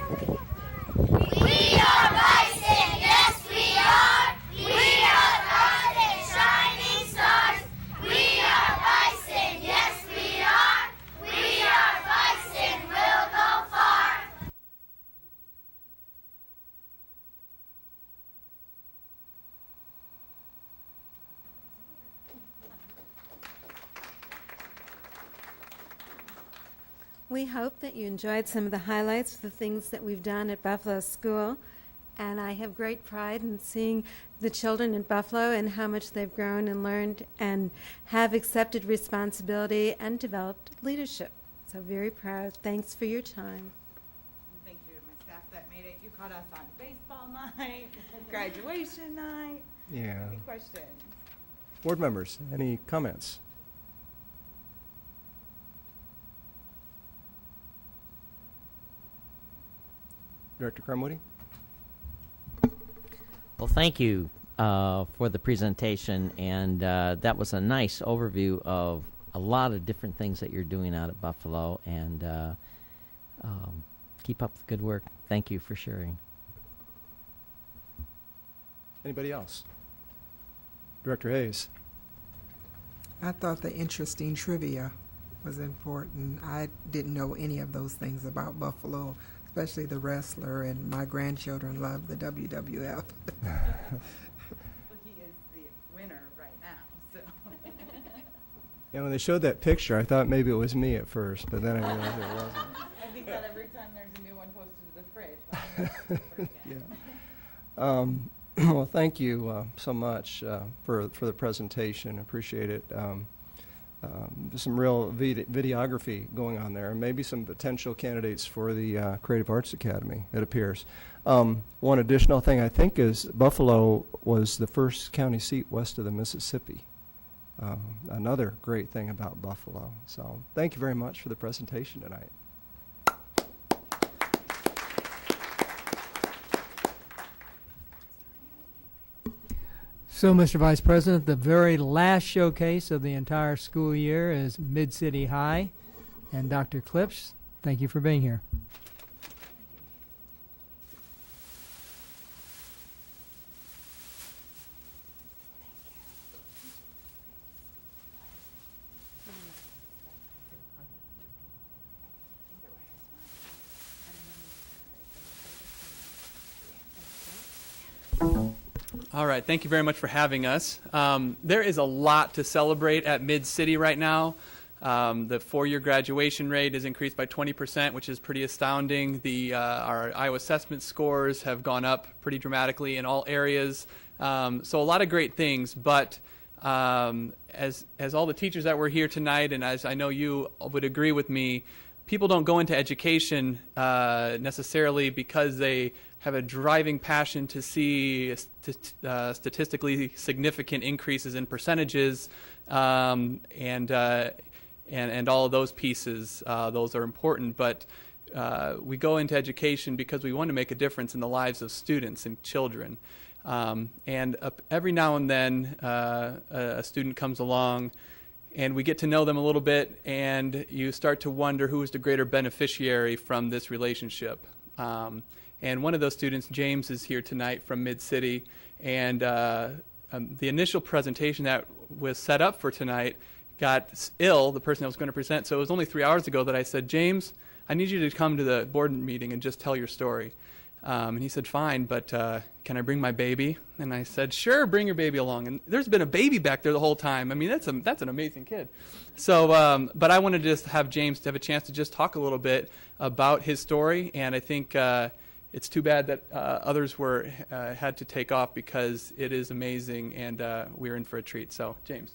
We are Bison, yes we are. We are bright shining stars. We are Bison, yes we are. We are Bison, we'll go far. We hope that you enjoyed some of the highlights of the things that we've done at Buffalo School. And I have great pride in seeing the children in Buffalo and how much they've grown and learned and have accepted responsibility and developed leadership. So very proud. Thanks for your time. Thank you to my staff that made it. You caught us on baseball night, graduation night. Yeah. Any questions? Board members, any comments? Director Crumwoody? Well, thank you for the presentation, and that was a nice overview of a lot of different things that you're doing out at Buffalo, and keep up the good work. Thank you for sharing. Anybody else? Director Hayes? I thought the interesting trivia was important. I didn't know any of those things about Buffalo, especially the wrestler, and my grandchildren love the WWF. Well, he is the winner right now, so. Yeah, when they showed that picture, I thought maybe it was me at first, but then I realized it wasn't. I think that every time there's a new one posted to the fridge. Yeah. Well, thank you so much for the presentation. Appreciate it. Some real videography going on there, and maybe some potential candidates for the Creative Arts Academy, it appears. One additional thing I think is Buffalo was the first county seat west of the Mississippi. Another great thing about Buffalo. So thank you very much for the presentation tonight. So, Mr. Vice President, the very last showcase of the entire school year is Mid-City High. And Dr. Klipsch, thank you for being here. All right, thank you very much for having us. There is a lot to celebrate at Mid-City right now. The 4-year graduation rate is increased by 20%, which is pretty astounding. Our Iowa assessment scores have gone up pretty dramatically in all areas. So a lot of great things, but as all the teachers that were here tonight, and as I know you would agree with me, people don't go into education necessarily because they have a driving passion to see statistically significant increases in percentages, and all of those pieces. Those are important, but we go into education because we want to make a difference in the lives of students and children. And every now and then, a student comes along, and we get to know them a little bit, and you start to wonder who is the greater beneficiary from this relationship. And one of those students, James, is here tonight from Mid-City. And the initial presentation that was set up for tonight got ill, the person that was going to present. So it was only 3 hours ago that I said, James, I need you to come to the board meeting and just tell your story. And he said, fine, but can I bring my baby? And I said, sure, bring your baby along. And there's been a baby back there the whole time. I mean, that's an amazing kid. So, but I wanted to just have James to have a chance to just talk a little bit about his story. And I think it's too bad that others had to take off, because it is amazing, and we're in for a treat. So, James.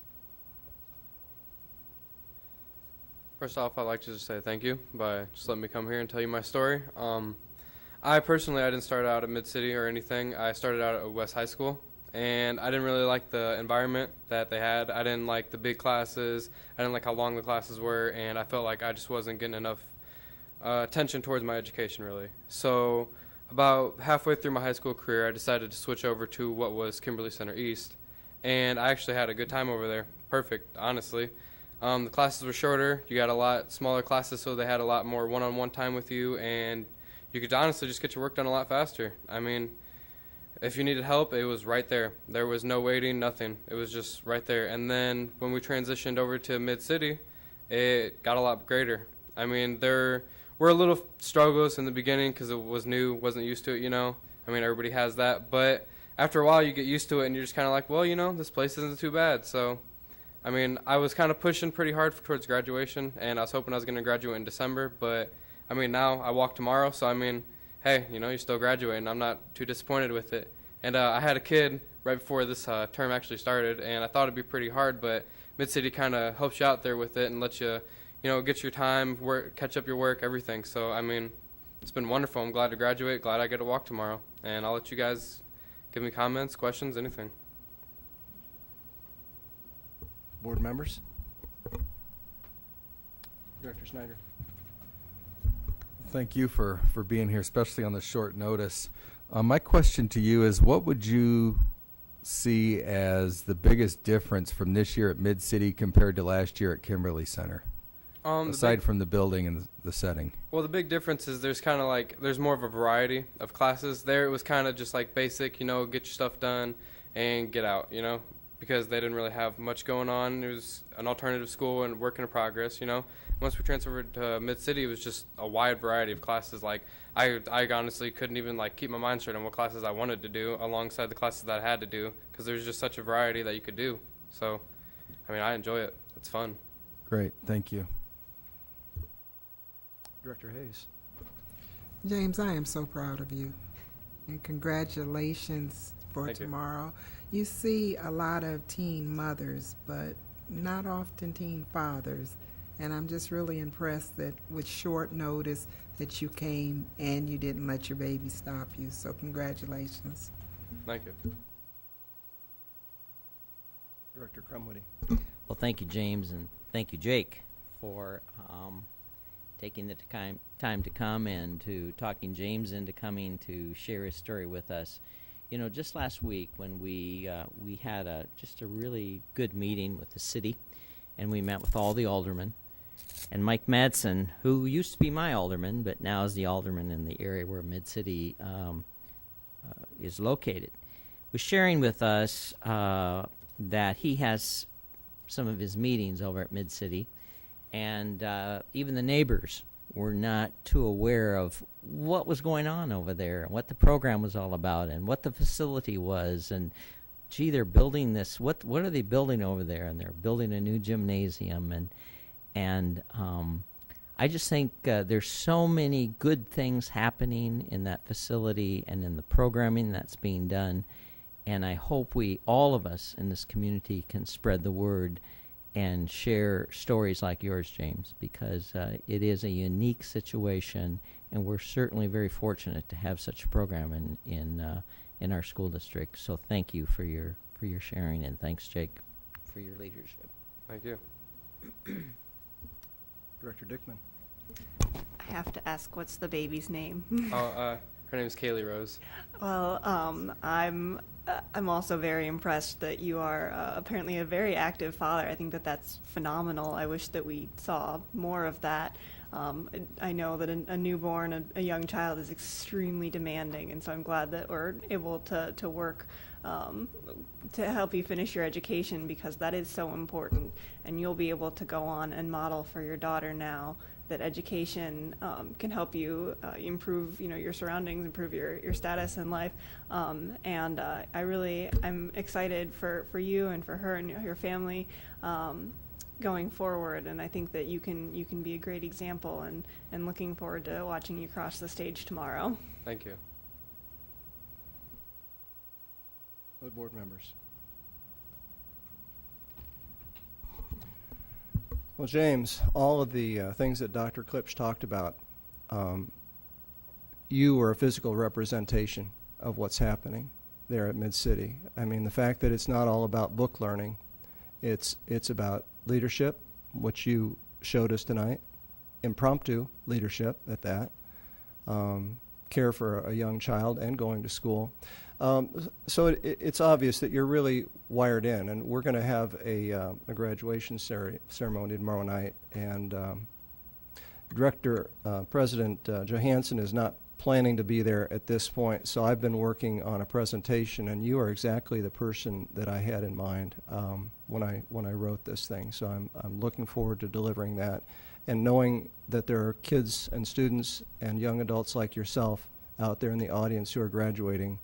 First off, I'd like to just say thank you by just letting me come here and tell you my story. I didn't start out at Mid-City or anything. I started out at West High School, and I didn't really like the environment that they had. I didn't like the big classes. I didn't like how long the classes were, and I felt like I just wasn't getting enough attention towards my education, really. So about halfway through my high school career, I decided to switch over to what was Kimberly Center East, and I actually had a good time over there. Perfect, honestly. The classes were shorter. You got a lot smaller classes, so they had a lot more one-on-one time with you, and you could honestly just get your work done a lot faster. I mean, if you needed help, it was right there. There was no waiting, nothing. It was just right there. And then when we transitioned over to Mid-City, it got a lot greater. I mean, there were a little struggles in the beginning because it was new, wasn't used to it, you know. I mean, everybody has that. But after a while, you get used to it, and you're just kind of like, well, you know, this place isn't too bad. So, I mean, I was kind of pushing pretty hard towards graduation, and I was hoping I was going to graduate in December. But, I mean, now I walk tomorrow, so, I mean, hey, you know, you're still graduating. I'm not too disappointed with it. And I had a kid right before this term actually started, and I thought it'd be pretty hard, but Mid-City kind of helps you out there with it and lets you, you know, get your time, work, catch up your work, everything. So, I mean, it's been wonderful. I'm glad to graduate, glad I get to walk tomorrow. And I'll let you guys give me comments, questions, anything. Board members? Director Snyder. Thank you for being here, especially on the short notice. My question to you is, what would you see as the biggest difference from this year at Mid-City compared to last year at Kimberly Center? Aside from the building and the setting. Well, the big difference is there's kind of like, there's more of a variety of classes. There it was kind of just like basic, you know, get your stuff done and get out, you know, because they didn't really have much going on. It was an alternative school and work in progress, you know. Once we transferred to Mid-City, it was just a wide variety of classes. Like, I honestly couldn't even, like, keep my mind straight on what classes I wanted to do alongside the classes that I had to do, because there's just such a variety that you could do. So, I mean, I enjoy it. It's fun. Great. Thank you. Director Hayes. James, I am so proud of you. And congratulations for Thank tomorrow. You see a lot of teen mothers, but not often teen fathers. And I'm just really impressed that with short notice that you came and you didn't let your baby stop you. So congratulations. Thank you. Director Crumwoody. Well, thank you, James, and thank you, Jake, for taking the time to come and to talking James into coming to share his story with us. You know, just last week when we had just a really good meeting with the city, and we met with all the aldermen. And Mike Madsen, who used to be my alderman, but now is the alderman in the area where Mid-City is located, was sharing with us that he has some of his meetings over at Mid-City, and even the neighbors were not too aware of what was going on over there, and what the program was all about, and what the facility was, and gee, they're building this. What are they building over there? And they're building a new gymnasium, and I just think there's so many good things happening in that facility and in the programming that's being done, and I hope all of us in this community can spread the word and share stories like yours, James, because it is a unique situation, and we're certainly very fortunate to have such a program in our school district. So thank you for your sharing, and thanks, Jake, for your leadership. Thank you. Director Dickman. I have to ask, what's the baby's name? Her name is Kaylee Rose. Well, I'm also very impressed that you are apparently a very active father. I think that that's phenomenal. I wish that we saw more of that. I know that a newborn, a young child is extremely demanding, and so I'm glad that we're able to work to help you finish your education, because that is so important, and you'll be able to go on and model for your daughter now that education can help you improve, your surroundings, improve your status in life, and I'm excited for you and for her and your family going forward, and I think that you can be a great example, and looking forward to watching you cross the stage tomorrow. Thank you. Other board members? Well, James, all of the things that Dr. Klipsch talked about, you were a physical representation of what's happening there at Mid-City. I mean, the fact that it's not all about book learning, it's about leadership, which you showed us tonight, impromptu leadership at that, care for a young child and going to school. So it's obvious that you're really wired in, and we're going to have a graduation ceremony tomorrow night, and President Johansson is not planning to be there at this point, so I've been working on a presentation, and you are exactly the person that I had in mind when I wrote this thing. So I'm looking forward to delivering that, and knowing that there are kids and students and young adults like yourself out there in the audience who are graduating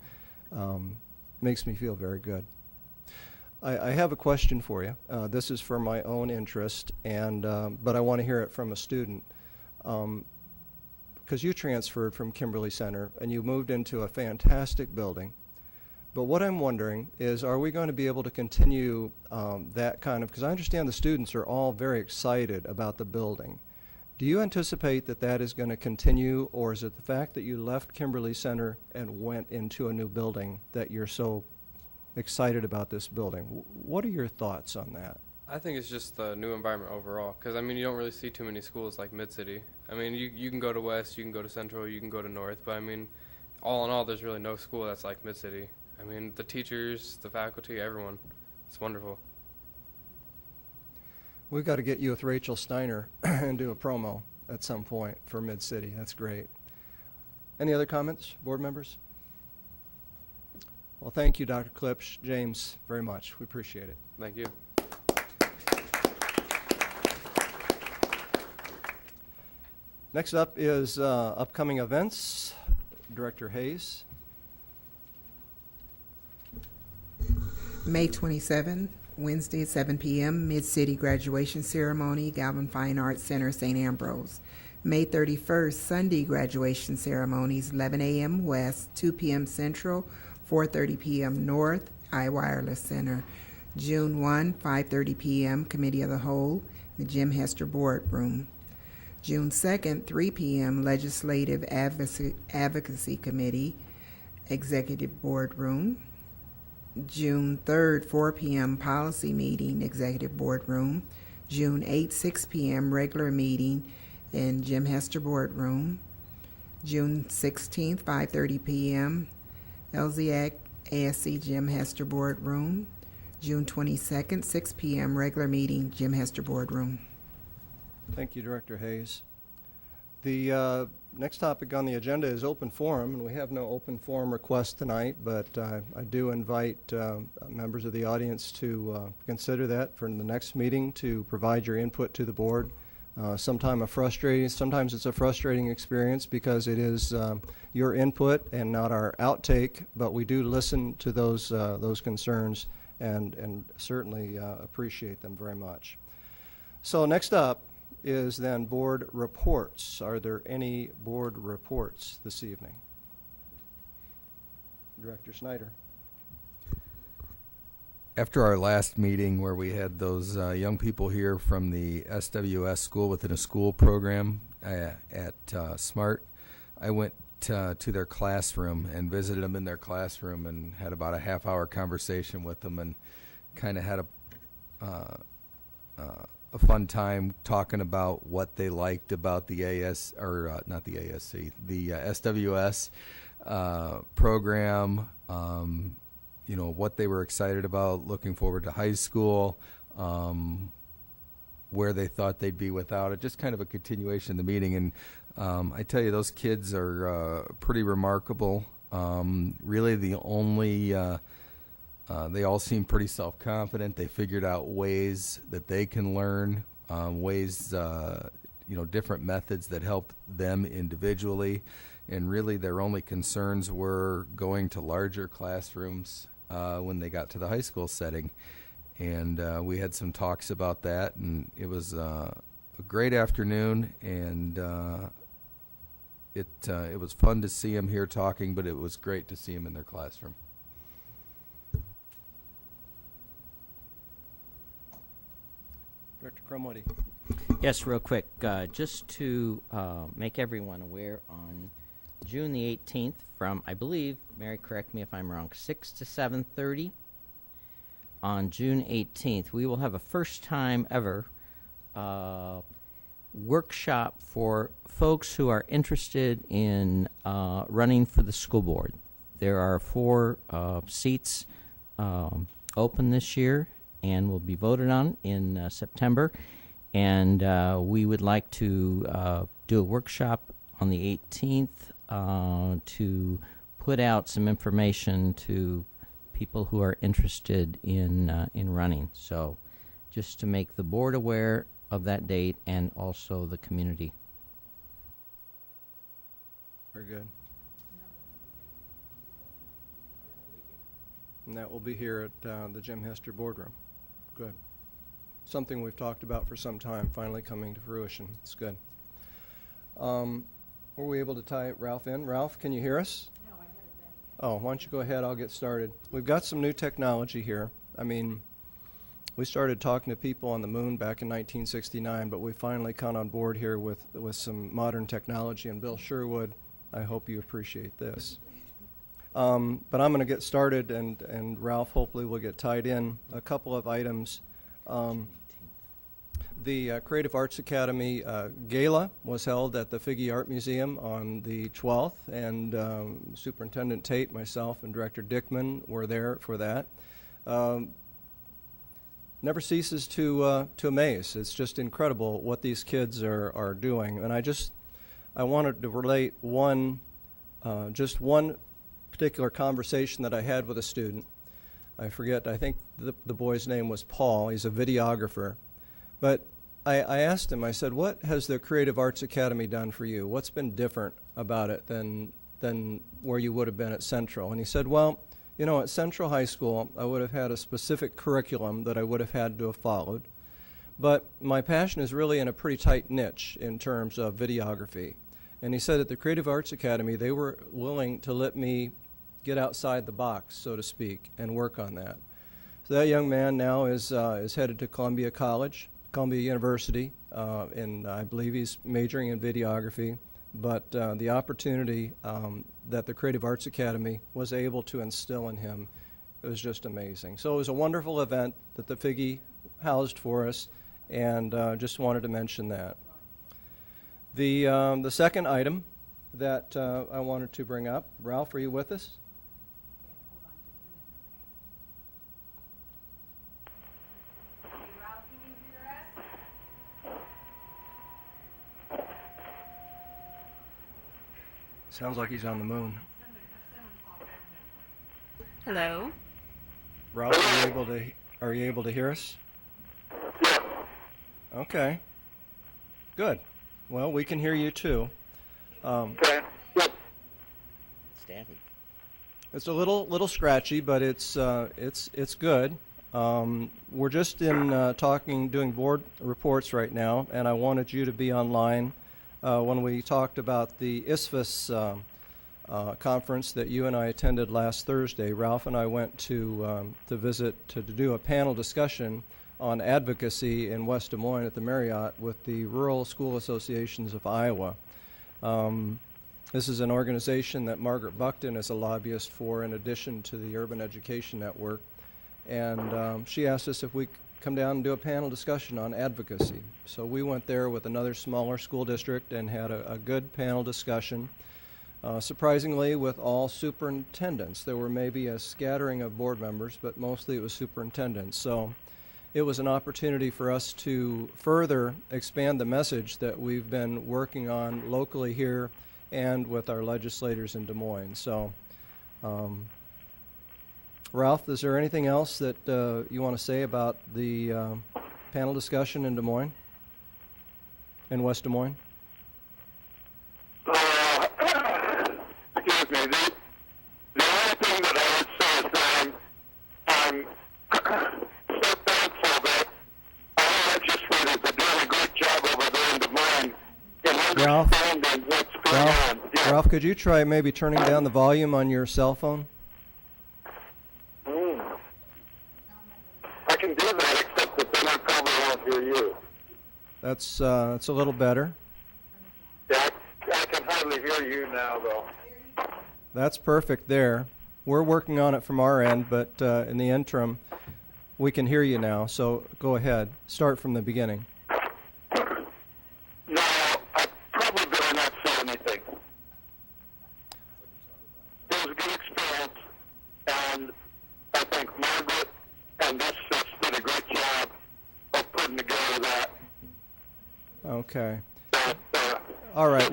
makes me feel very good. I have a question for you. This is for my own interest, and but I want to hear it from a student. Because you transferred from Kimberly Center and you moved into a fantastic building. But what I'm wondering is, are we going to be able to continue that kind of, because I understand the students are all very excited about the building. Do you anticipate that that is going to continue, or is it the fact that you left Kimberly Center and went into a new building that you're so excited about this building? What are your thoughts on that? I think it's just the new environment overall, because I mean, you don't really see too many schools like Mid-City. I mean, you can go to West, you can go to Central, you can go to North, but I mean, all in all, there's really no school that's like Mid-City. I mean, the teachers, the faculty, everyone. It's wonderful. We've got to get you with Rachel Steiner and do a promo at some point for Mid-City. That's great. Any other comments, board members? Well, thank you, Dr. Klipsch, James, very much. We appreciate it. Thank you. Next up is upcoming events. Director Hayes. May 27, Wednesday at 7 p.m., Mid-City Graduation Ceremony, Galvin Fine Arts Center, St. Ambrose. May 31st, Sunday Graduation Ceremonies, 11 a.m. West, 2 p.m. Central, 4:30 p.m. North, iWireless Center. June 1, 5:30 p.m., Committee of the Whole, the Jim Hester Boardroom. June 2nd, 3 p.m., Legislative Advocacy Committee, Executive Boardroom. June 3rd, 4 p.m., Policy Meeting, Executive Boardroom. June 8th, 6 p.m., Regular Meeting in Jim Hester Boardroom. June 16th, 5:30 p.m., LZAC ASC Jim Hester Boardroom. June 22nd, 6 p.m., Regular Meeting, Jim Hester Boardroom. Thank you, Director Hayes. The next topic on the agenda is open forum, and we have no open forum request tonight, but I do invite members of the audience to consider that for the next meeting, to provide your input to the board. Sometimes it's a frustrating experience because it is your input and not our outtake, but we do listen to those concerns and certainly appreciate them very much. So next up is then board reports. Are there any board reports this evening? Director Snyder. After our last meeting where we had those young people here from the SWS School Within a School program at SMART, I went to their classroom and visited them in their classroom and had about a half-hour conversation with them and kind of had a fun time talking about what they liked about the SWS program, what they were excited about looking forward to high school, where they thought they'd be without it. Just kind of a continuation of the meeting. And I tell you, those kids are pretty remarkable. Really the only, they all seem pretty self-confident. They figured out ways that they can learn, ways, different methods that help them individually. And really their only concerns were going to larger classrooms when they got to the high school setting. And we had some talks about that, and it was a great afternoon, and it was fun to see them here talking, but it was great to see them in their classroom. Director Crumwitty. Yes, real quick, just to make everyone aware, on June the 18th from, I believe, Mary, correct me if I'm wrong, 6 to 7:30. On June 18th, we will have a first time ever workshop for folks who are interested in running for the school board. There are 4 seats open this year and will be voted on in September. And we would like to do a workshop on the 18th to put out some information to people who are interested in running. So just to make the board aware of that date and also the community. Very good. And that will be here at the Jim Hester boardroom. Good. Something we've talked about for some time, finally coming to fruition. It's good. Were we able to tie Ralph in? Ralph, can you hear us? No, I haven't been. Oh, why don't you go ahead, I'll get started. We've got some new technology here. I mean, we started talking to people on the moon back in 1969, but we finally come on board here with some modern technology. And Bill Sherwood, I hope you appreciate this. But I'm going to get started, and Ralph hopefully will get tied in. A couple of items. The Creative Arts Academy Gala was held at the Figge Art Museum on the 12th, and Superintendent Tate, myself, and Director Dickman were there for that. Never ceases to amaze. It's just incredible what these kids are doing. And I wanted to relate just one particular conversation that I had with a student. I forget, I think the boy's name was Paul. He's a videographer. But I asked him, I said, what has the Creative Arts Academy done for you? What's been different about it than where you would have been at Central? And he said, well, at Central High School, I would have had a specific curriculum that I would have had to have followed. But my passion is really in a pretty tight niche in terms of videography. And he said at the Creative Arts Academy, they were willing to let me get outside the box, so to speak, and work on that. So that young man now is headed to Columbia University, and I believe he's majoring in videography. But the opportunity that the Creative Arts Academy was able to instill in him, it was just amazing. So it was a wonderful event that the Figge housed for us, and just wanted to mention that. The second item that I wanted to bring up, Ralph, are you with us? Sounds like he's on the moon. Hello. Ralph, are you able to hear us? Okay. Good. Well, we can hear you too. Static. It's a little scratchy, but it's good. We're just doing board reports right now, and I wanted you to be online when we talked about the ISFAS conference that you and I attended last Thursday. Ralph and I went to visit to do a panel discussion on advocacy in West Des Moines at the Marriott with the Rural School Associations of Iowa. This is an organization that Margaret Buckton is a lobbyist for, in addition to the Urban Education Network. And she asked us if we could come down and do a panel discussion on advocacy. So we went there with another smaller school district and had a good panel discussion. Surprisingly, with all superintendents. There were maybe a scattering of board members, but mostly it was superintendents. So it was an opportunity for us to further expand the message that we've been working on locally here and with our legislators in Des Moines. So, Ralph, is there anything else that you want to say about the panel discussion in Des Moines, in West Des Moines? Excuse me. The only thing that I would say is that I'm so thankful that our legislators are doing a great job over there in Des Moines in understanding what's going on. Yeah. Ralph, could you try maybe turning down the volume on your cell phone? I can do that, except that then I probably won't hear you. That's a little better. Yeah, I can hardly hear you now, though. That's perfect there. We're working on it from our end, but in the interim, we can hear you now. So go ahead. Start from the beginning. No, I probably better not say anything. It was a good experience, and I think Margaret and this did a great job of putting together that. Okay. All right.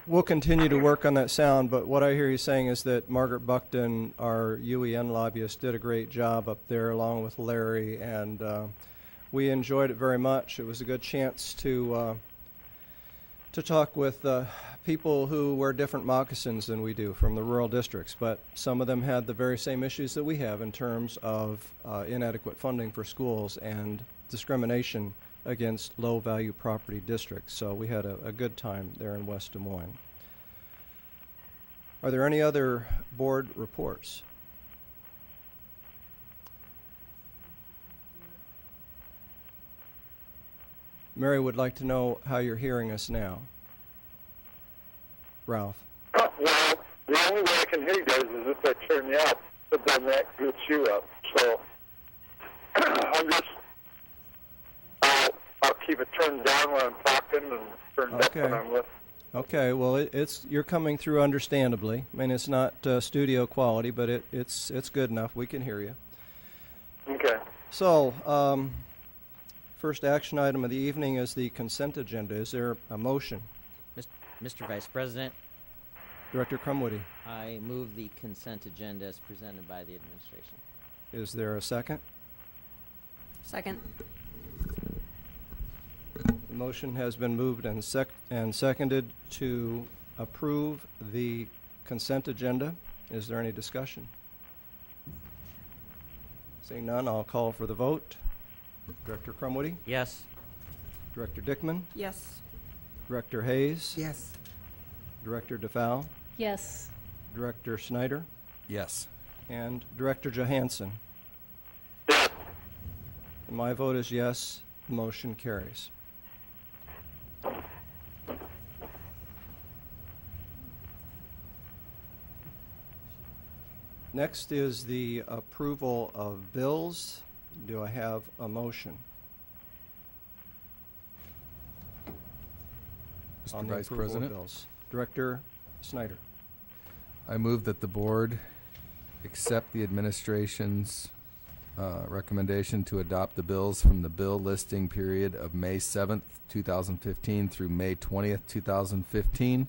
We'll continue to work on that sound, but what I hear you saying is that Margaret Buckton, our UEN lobbyist, did a great job up there along with Larry, and we enjoyed it very much. It was a good chance to talk with people who wear different moccasins than we do from the rural districts, but some of them had the very same issues that we have in terms of inadequate funding for schools and discrimination against low-value property districts. So we had a good time there in West Des Moines. Are there any other board reports? Mary would like to know how you're hearing us now. Ralph? Well, the only way I can hear you guys is if I turn you up, but then that gets you up. So I'm just, I'll keep it turned down when I'm talking and turned up when I'm listening. Okay, well, you're coming through understandably. I mean, it's not studio quality, but it's good enough. We can hear you. Okay. So, first action item of the evening is the consent agenda. Is there a motion? Mr. Vice President, Director Crumwoody, I move the consent agenda as presented by the administration. is there a second? Second. The motion has been moved and seconded to approve the consent agenda. Is there any discussion? Seeing none, I'll call for the vote. Director Crumwoody? Yes. Director Dickman? Yes. Director Hayes? Yes. Director DeFow? Yes. Director Snyder? Yes. And Director Johansson? And my vote is yes. The motion carries. Next is the approval of bills. Do I have a motion? Mr. On the Vice approval of President? bills. Director Snyder. I move that the board accept the administration's recommendation to adopt the bills from the bill listing period of May 7th, 2015 through May 20th, 2015.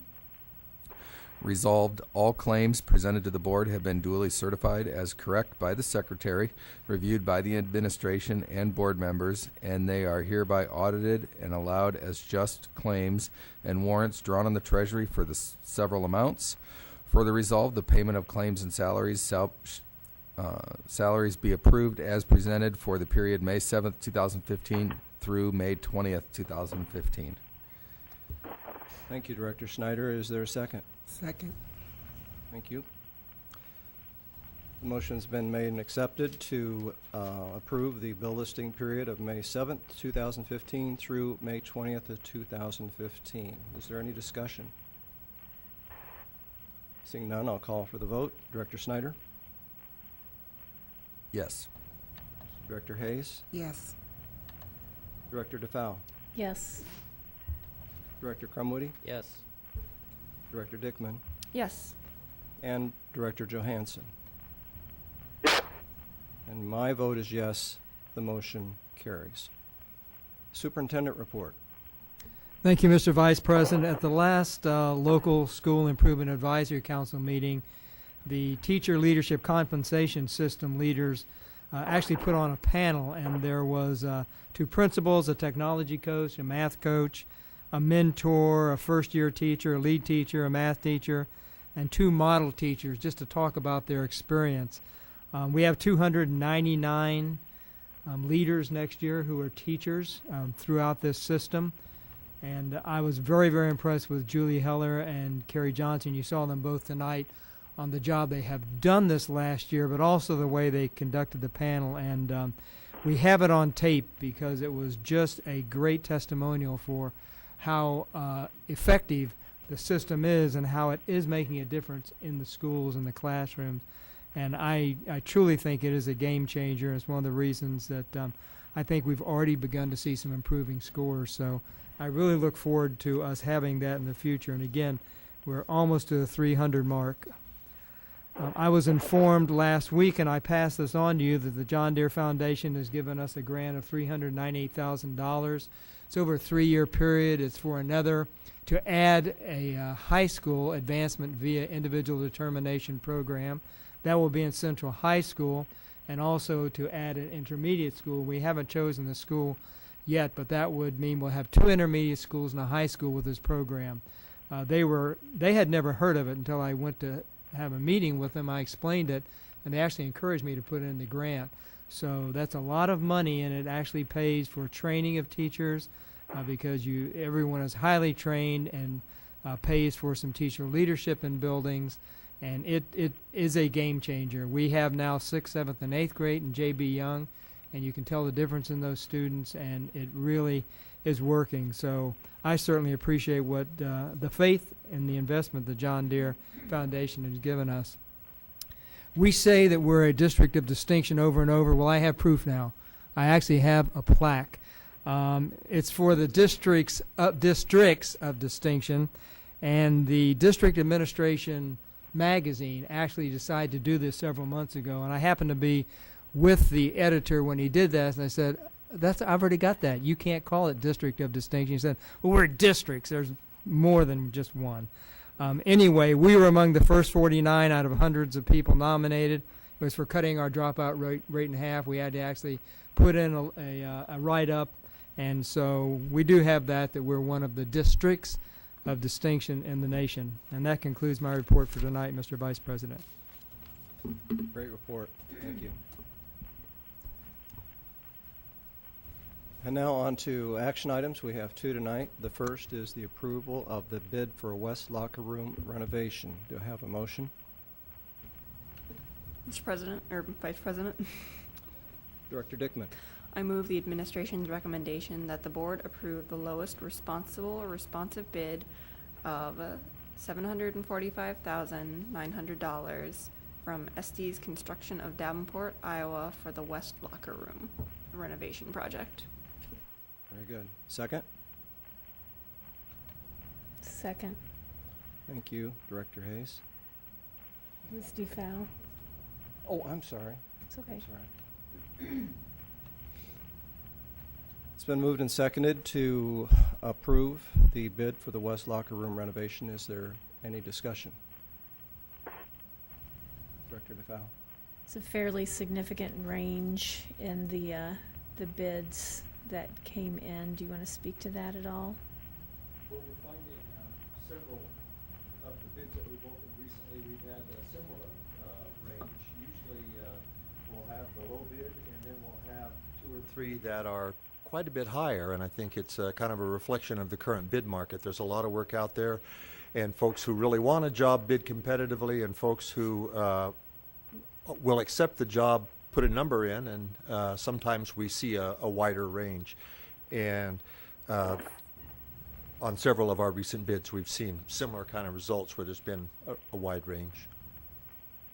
Resolved, all claims presented to the board have been duly certified as correct by the secretary, reviewed by the administration and board members, and they are hereby audited and allowed as just claims and warrants drawn on the treasury for the several amounts. Further resolved, the payment of claims and salaries salaries be approved as presented for the period May 7th, 2015 through May 20th, 2015. Thank you, Director Snyder. Is there a second? Second. Thank you. The motion's been made and accepted to approve the bill listing period of May 7th, 2015 through May 20th of 2015. Is there any discussion? Seeing none, I'll call for the vote. Director Snyder? Yes. Director Hayes? Yes. Director DeFow? Yes. Director Crumwoody? Yes. Director Dickman? Yes. And Director Johansson? And my vote is yes. The motion carries. Superintendent report. Thank you, Mr. Vice President. At the last local school improvement advisory council meeting, the teacher leadership compensation system leaders actually put on a panel, and there was 2 principals, a technology coach, a math coach, a mentor, a first-year teacher, a lead teacher, a math teacher, and 2 model teachers just to talk about their experience. We have 299 leaders next year who are teachers throughout this system. And I was very, very impressed with Julie Heller and Carrie Johnson. You saw them both tonight on the job they have done this last year, but also the way they conducted the panel. And we have it on tape because it was just a great testimonial for how effective the system is and how it is making a difference in the schools and the classrooms. And I truly think it is a game changer. It's one of the reasons that I think we've already begun to see some improving scores. So I really look forward to us having that in the future. And again, we're almost to the 300 mark. I was informed last week, and I passed this on to you, that the John Deere Foundation has given us a grant of $398,000. It's over a 3-year period. It's for another, to add a high school advancement via individual determination program. That will be in Central High School, and also to add an intermediate school. We haven't chosen the school yet, but that would mean we'll have 2 intermediate schools and a high school with this program. They had never heard of it until I went to have a meeting with them. I explained it, and they actually encouraged me to put in the grant. So that's a lot of money, and it actually pays for training of teachers because everyone is highly trained, and pays for some teacher leadership in buildings. And it is a game changer. We have now 6th, 7th, and 8th grade in J.B. Young, and you can tell the difference in those students, and it really is working. So I certainly appreciate what the faith and the investment the John Deere Foundation has given us. We say that we're a district of distinction over and over. Well, I have proof now. I actually have a plaque. It's for the districts of distinction, and the district administration magazine actually decided to do this several months ago, and I happened to be with the editor when he did that, and I said, I've already got that. You can't call it district of distinction. He said, well, we're districts. There's more than just one. Anyway, we were among the first 49 out of hundreds of people nominated. It was for cutting our dropout rate in half. We had to actually put in a write-up, and so we do have that we're one of the districts of distinction in the nation. And that concludes my report for tonight, Mr. Vice President. Great report. Thank you. And now on to action items. We have 2 tonight. The first is the approval of the bid for West Locker Room renovation. Do I have a motion? Mr. President, or Vice President, Director Dickman. I move the administration's recommendation that the board approve the lowest responsible or responsive bid of $745,900 from Estes Construction of Davenport, Iowa for the West Locker Room renovation project. Very good. Second? Second. Thank you, Director Hayes. Ms. DeFow. Oh, I'm sorry. It's okay. Sorry. It's been moved and seconded to approve the bid for the West Locker Room renovation. Is there any discussion? Director DeFow. It's a fairly significant range in the bids that came in. Do you want to speak to that at all? Well, we're finding several of the bids that we've opened recently, we've had a similar range. Usually we'll have the low bid, and then we'll have 2 or 3 that are quite a bit higher, and I think it's kind of a reflection of the current bid market. There's a lot of work out there, and folks who really want a job bid competitively, and folks who will accept the job, put a number in, and sometimes we see a wider range. And on several of our recent bids, we've seen similar kind of results where there's been a wide range.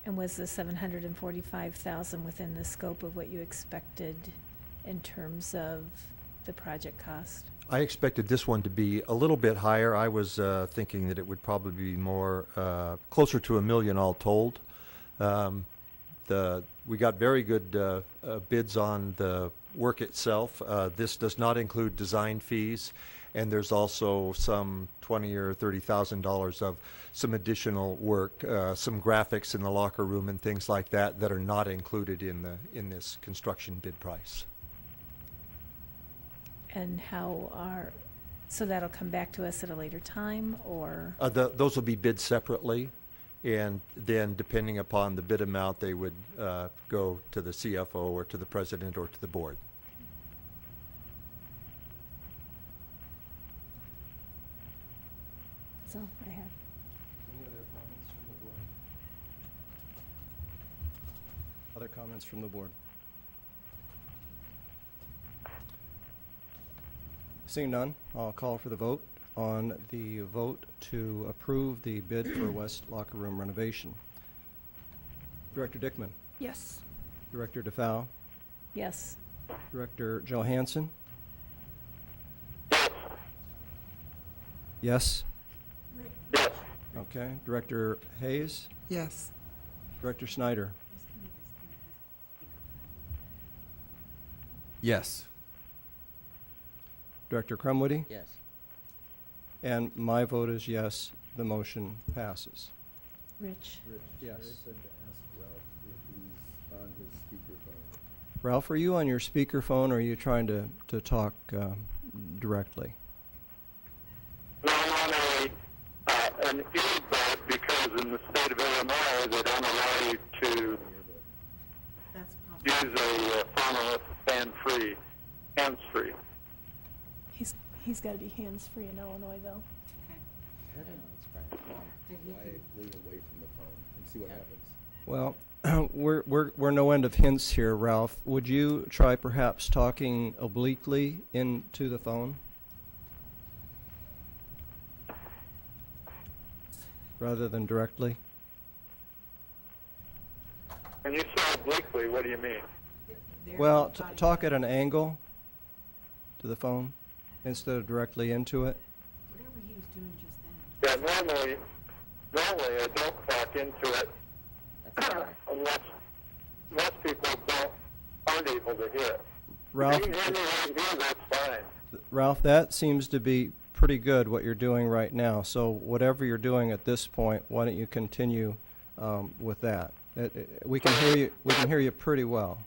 And was the $745,000 within the scope of what you expected in terms of the project cost? I expected this one to be a little bit higher. I was thinking that it would probably be more closer to $1 million all told. We got very good bids on the work itself. This does not include design fees, and there's also some $20,000 or $30,000 of some additional work, some graphics in the locker room and things like that that are not included in this construction bid price. And so that'll come back to us at a later time, or? Those will be bid separately, and then depending upon the bid amount, they would go to the CFO or to the president or to the board. That's all I have. Any other comments from the board? Other comments from the board? Seeing none, I'll call for the vote on the vote to approve the bid for West Locker Room renovation. Director Dickman, Yes. Director DeFau, Yes. Director Johansson? Yes? Yes. Okay. Director Hayes? Yes. Director Snyder? Yes. Director Crumwoody? Yes. And my vote is yes, the motion passes. Rich? Yes. Jerry said to ask Ralph if he's on his speakerphone. Ralph, are you on your speakerphone or are you trying to talk directly? No, I'm on an earbud because in the state of Illinois, they don't allow you to use a phone unless it's band-free, hands-free. He's got to be hands-free in Illinois, though. Why lean away from the phone and see what happens? Well, we're no end of hints here, Ralph. Would you try perhaps talking obliquely into the phone? Rather than directly? And you say obliquely, what do you mean? Well, talk at an angle to the phone instead of directly into it. Whatever he was doing just then. Yeah, normally I don't talk into it unless most people aren't able to hear it. Ralph, If you can hear me right here, that's fine. Ralph, that seems to be pretty good what you're doing right now. So whatever you're doing at this point, why don't you continue with that? We can hear you. We can hear you pretty well.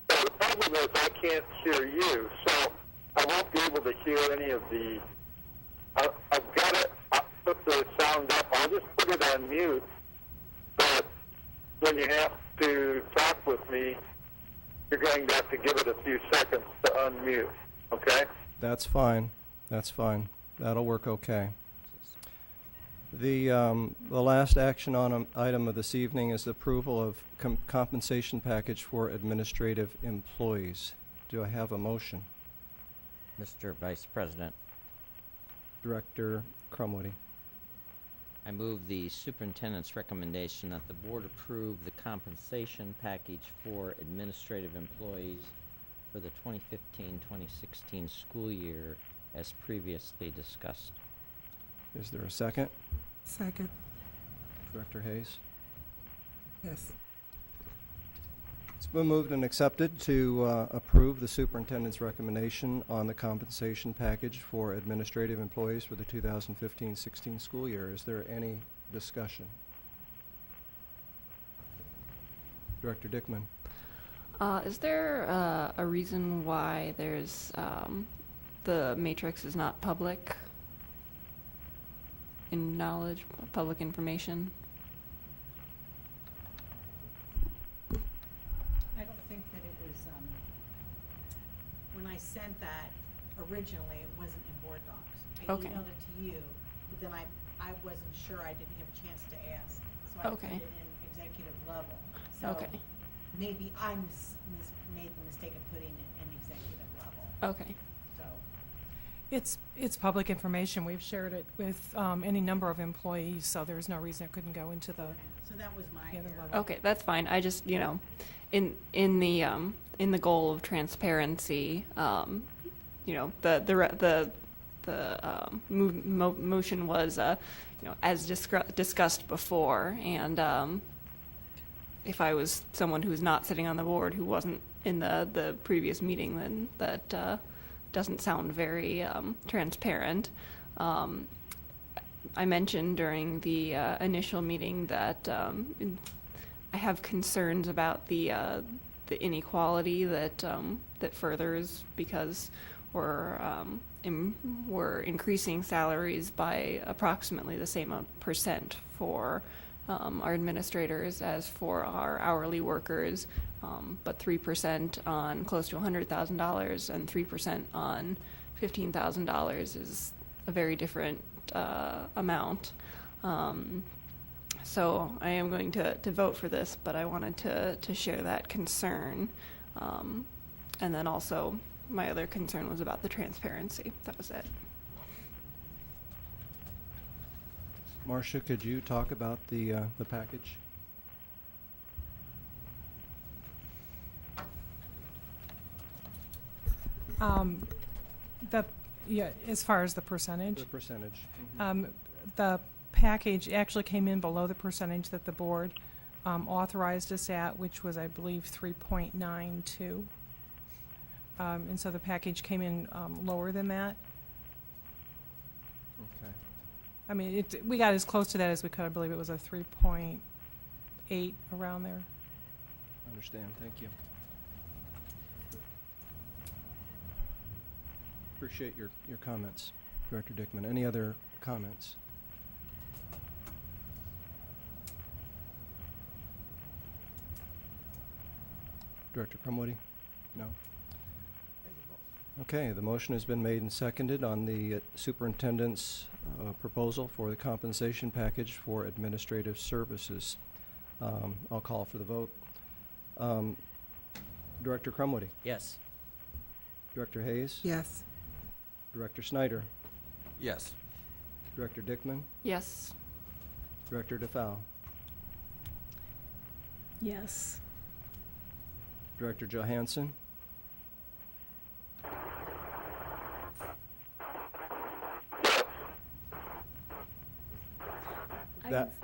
The problem is I can't hear you, so I won't be able to hear any of the. I've got it. I'll put the sound up. I'll just put it on mute. But when you have to talk with me, you're going to have to give it a few seconds to unmute. Okay? That's fine. That's fine. That'll work okay. The last action on item of this evening is approval of compensation package for administrative employees. Do I have a motion? Mr. Vice President, Director Crumwoody. I move the superintendent's recommendation that the board approve the compensation package for administrative employees for the 2015-2016 school year as previously discussed. Is there a second? Second. Director Hayes. Yes. It's been moved and accepted to approve the superintendent's recommendation on the compensation package for administrative employees for the 2015-16 school year. Is there any discussion? Director Dickman. Is there a reason why there's the matrix is not public in knowledge, public information? I don't think that it was, when I sent that originally, it wasn't in Board Docs. I Okay. emailed it to you, but then I wasn't sure, I didn't have a chance to ask. So I put Okay. it in executive level. So Okay. maybe I made the mistake of putting it in executive level. Okay. So, It's public information. We've shared it with any number of employees, so there's no reason it couldn't go into the so that was my other error. level. Okay, that's fine. I just, in the goal of transparency, the motion was, as discussed before, and if I was someone who's not sitting on the board who wasn't in the previous meeting then that doesn't sound very transparent. I mentioned during the initial meeting that I have concerns about the inequality that that furthers, because we're increasing salaries by approximately the same percent for our administrators as for our hourly workers, but 3% on close to $100,000 and 3% on $15,000 is a very different amount. So I am going to vote for this, but I wanted to share that concern. And then also, my other concern was about the transparency. That was it. Marcia, could you talk about the package? As far as the percentage? The percentage. The package actually came in below the percentage that the board authorized us at, which was, I believe, 3.92. And so the package came in lower than that. Okay. I mean, we got as close to that as we could. I believe it was a 3.8 around there. Understand. Thank you. Appreciate your comments, Director Dickman. Any other comments? Director Crumwoody? No? Okay, the motion has been made and seconded on the superintendent's proposal for the compensation package for administrative services. I'll call for the vote. Director Crumwoody? Yes. Director Hayes? Yes. Director Snyder? Yes. Director Dickman? Yes. Director DeFow? Yes. Director Johansson?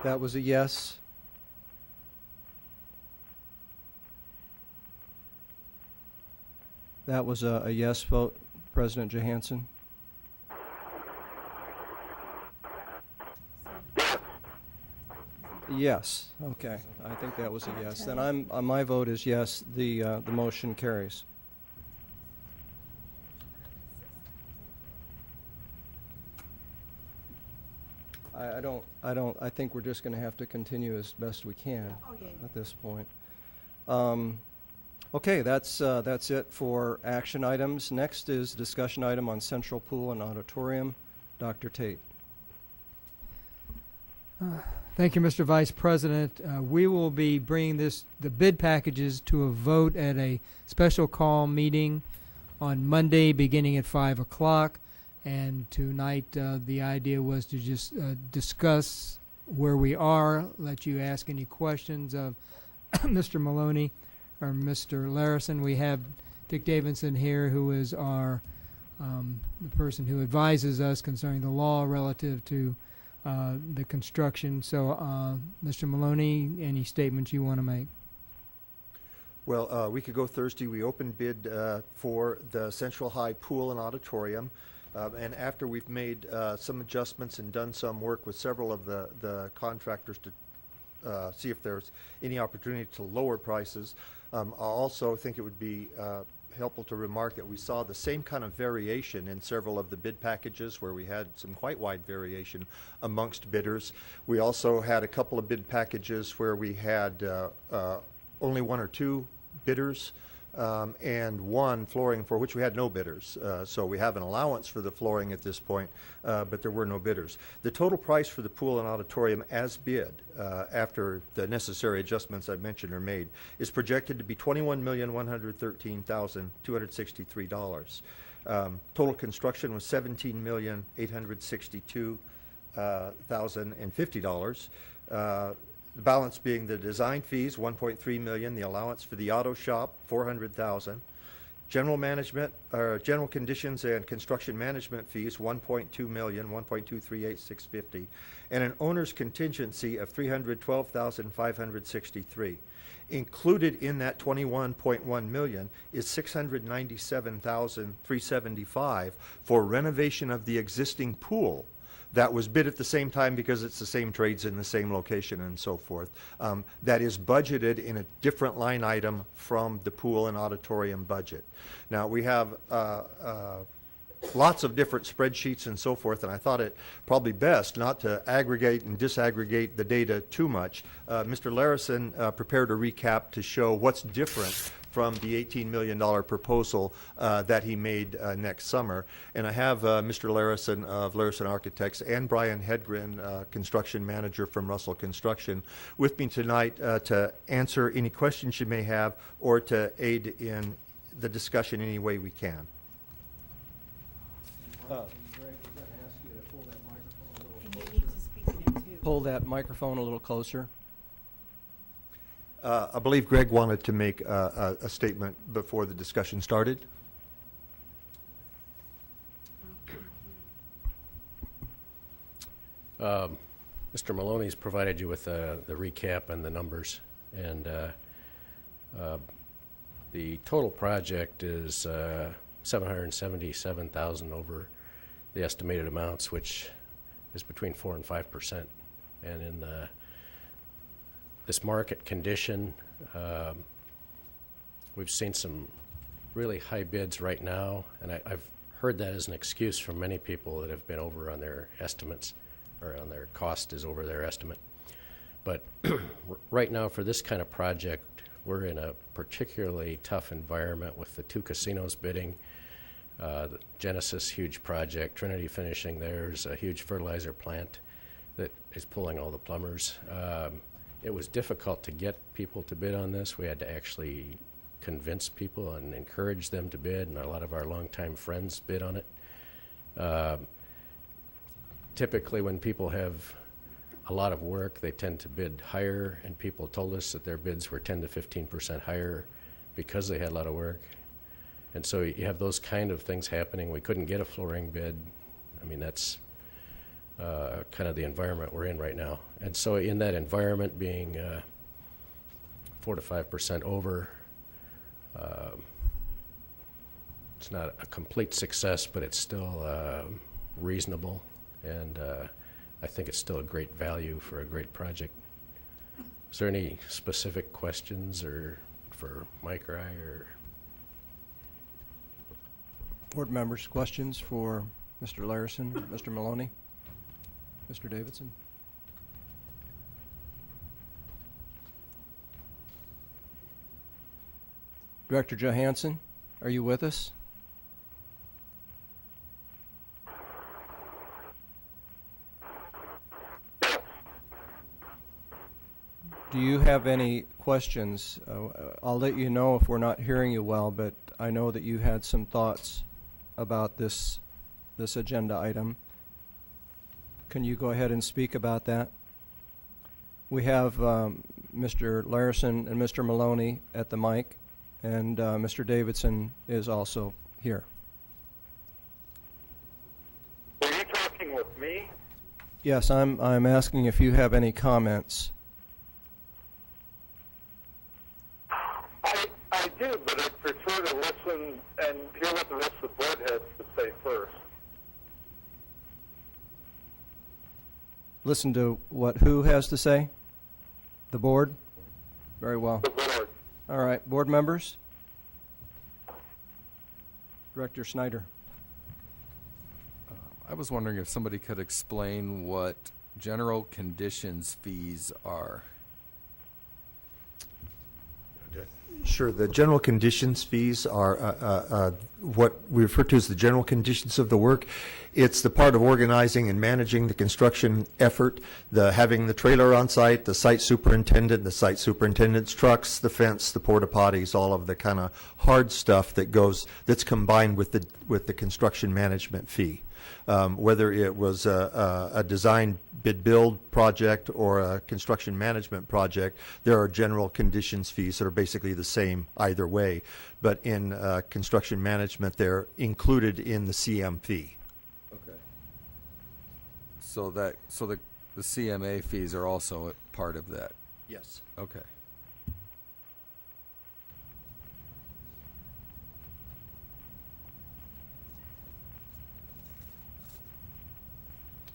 That was a yes. That was a yes vote, President Johansson? Yes, okay. I think that was a yes. Then my vote is yes, the motion carries. I think we're just gonna have to continue as best we can at this point. Okay, that's it for action items. Next is discussion item on central pool and auditorium. Dr. Tate. Thank you, Mr. Vice President. We will be bringing the bid packages to a vote at a special call meeting on Monday beginning at 5 o'clock. And tonight, the idea was to just discuss where we are, let you ask any questions of Mr. Maloney or Mr. Larison. We have Dick Davidson here, who is our the person who advises us concerning the law relative to the construction. So, Mr. Maloney, any statements you want to make? Well, a week ago Thursday, we opened bid for the Central High Pool and Auditorium. And after we've made some adjustments and done some work with several of the contractors to see if there's any opportunity to lower prices, I also think it would be helpful to remark that we saw the same kind of variation in several of the bid packages where we had some quite wide variation amongst bidders. We also had a couple of bid packages where we had only one or two bidders and one flooring for which we had no bidders. So we have an allowance for the flooring at this point, but there were no bidders. The total price for the pool and auditorium as bid, after the necessary adjustments I've mentioned are made, is projected to be $21,113,263. Total construction was $17,862,050. The balance being the design fees, $1.3 million, the allowance for the auto shop, $400,000, General management, general conditions and construction management fees, 1.2 million, 1.238650, and an owner's contingency of 312,563. Included in that 21.1 million is 697,375 for renovation of the existing pool. That was bid at the same time because it's the same trades in the same location and so forth. That is budgeted in a different line item from the pool and auditorium budget. Now, we have lots of different spreadsheets and so forth, and I thought it probably best not to aggregate and disaggregate the data too much. Mr. Larison prepared a recap to show what's different from the $18 million proposal that he made next summer. And I have Mr. Larison of Larison Architects and Brian Hedgren, construction manager from Russell Construction, with me tonight to answer any questions you may have or to aid in the discussion any way we can. Pull that microphone a little closer. I believe Greg wanted to make a statement before the discussion started. Mr. Maloney's provided you with the recap and the numbers, and the total project is $777,000 over the estimated amounts, which is between 4% and 5%. And in this market condition, we've seen some really high bids right now, and I've heard that as an excuse from many people that have been over on their estimates, or on their cost is over their estimate. But right now, for this kind of project, we're in a particularly tough environment with the 2 casinos bidding, the Genesis huge project, Trinity finishing theirs, a huge fertilizer plant that is pulling all the plumbers. It was difficult to get people to bid on this. We had to actually convince people and encourage them to bid, and a lot of our longtime friends bid on it. Typically, when people have a lot of work, they tend to bid higher, and people told us that their bids were 10 to 15% higher because they had a lot of work. And so you have those kind of things happening. We couldn't get a flooring bid. I mean, that's kind of the environment we're in right now. And so in that environment, being 4 to 5% over, it's not a complete success, but it's still reasonable, and I think it's still a great value for a great project. Is there any specific questions or for Mike or I, or? Board members, questions for Mr. Larison, Mr. Maloney, Mr. Davidson? Director Johansson, are you with us? Do you have any questions? I'll let you know if we're not hearing you well, but I know that you had some thoughts about this agenda item. Can you go ahead and speak about that? We have Mr. Larison and Mr. Maloney at the mic, and Mr. Davidson is also here. Were you talking with me? Yes, I'm asking if you have any comments. I do, but I prefer to listen and hear what the rest of the board has to say first. Listen to what who has to say? The board? Very well. The board. All right, board members? Director Snyder. I was wondering if somebody could explain what general conditions fees are. Sure. The general conditions fees are what we refer to as the general conditions of the work. It's the part of organizing and managing the construction effort, having the trailer on site, the site superintendent, the site superintendent's trucks, the fence, the porta potties, all of the kind of hard stuff that's combined with the construction management fee. Whether it was a design bid build project or a construction management project, there are general conditions fees that are basically the same either way. But in construction management, they're included in the CM fee. Okay. So the CMA fees are also a part of that? Yes. Okay.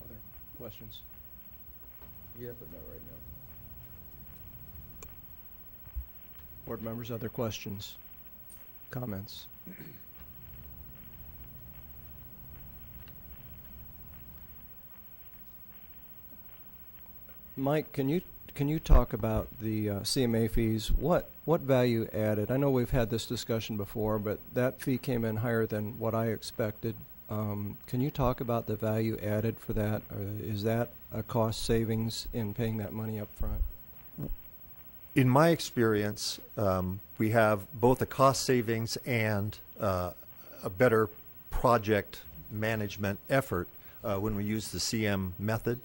Other questions? Yeah, but not right now. Board members, other questions, comments? Mike, can you talk about the CMA fees? What value added? I know we've had this discussion before, but that fee came in higher than what I expected. Can you talk about the value added for that? Or is that a cost savings in paying that money up front? In my experience, we have both a cost savings and a better project management effort when we use the CM method.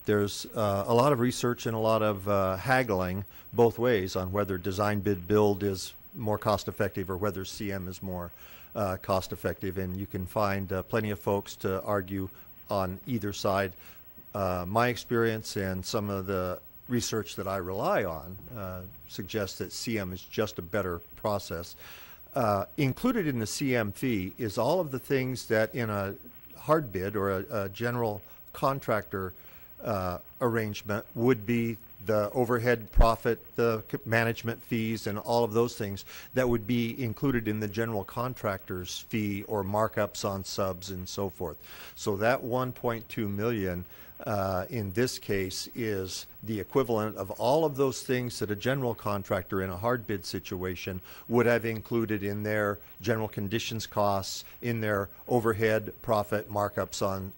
There's a lot of research and a lot of haggling both ways on whether design bid build is more cost effective or whether CM is more cost effective, and you can find plenty of folks to argue on either side. My experience and some of the research that I rely on suggests that CM is just a better process. Included in the CM fee is all of the things that in a hard bid or a general contractor arrangement would be the overhead profit, the management fees, and all of those things that would be included in the general contractor's fee or markups on subs and so forth. So that 1.2 million in this case is the equivalent of all of those things that a general contractor in a hard bid situation would have included in their general conditions costs, in their overhead profit markups on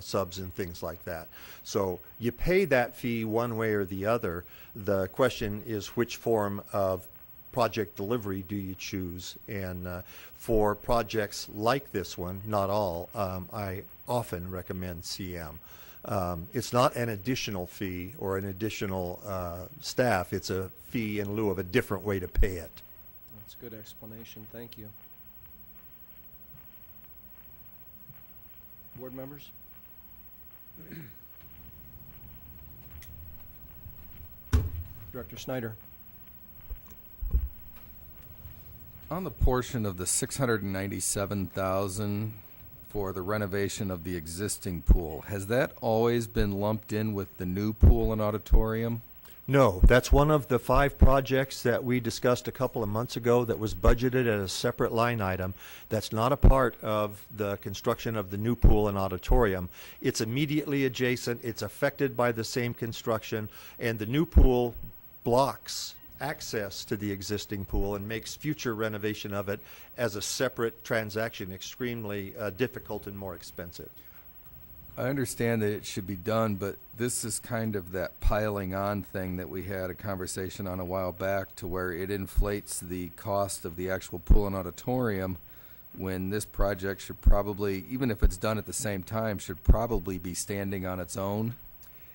subs and things like that. So you pay that fee one way or the other. The question is which form of project delivery do you choose? And for projects like this one, not all, I often recommend CM. It's not an additional fee or an additional staff. It's a fee in lieu of a different way to pay it. That's a good explanation. Thank you. Board members? Director Snyder. On the portion of the $697,000 for the renovation of the existing pool, has that always been lumped in with the new pool and auditorium? No, that's one of the 5 projects that we discussed a couple of months ago that was budgeted at a separate line item. That's not a part of the construction of the new pool and auditorium. It's immediately adjacent, it's affected by the same construction, and the new pool blocks access to the existing pool and makes future renovation of it as a separate transaction extremely difficult and more expensive. I understand that it should be done, but this is kind of that piling on thing that we had a conversation on a while back, to where it inflates the cost of the actual pool and auditorium, when this project should probably, even if it's done at the same time, should probably be standing on its own.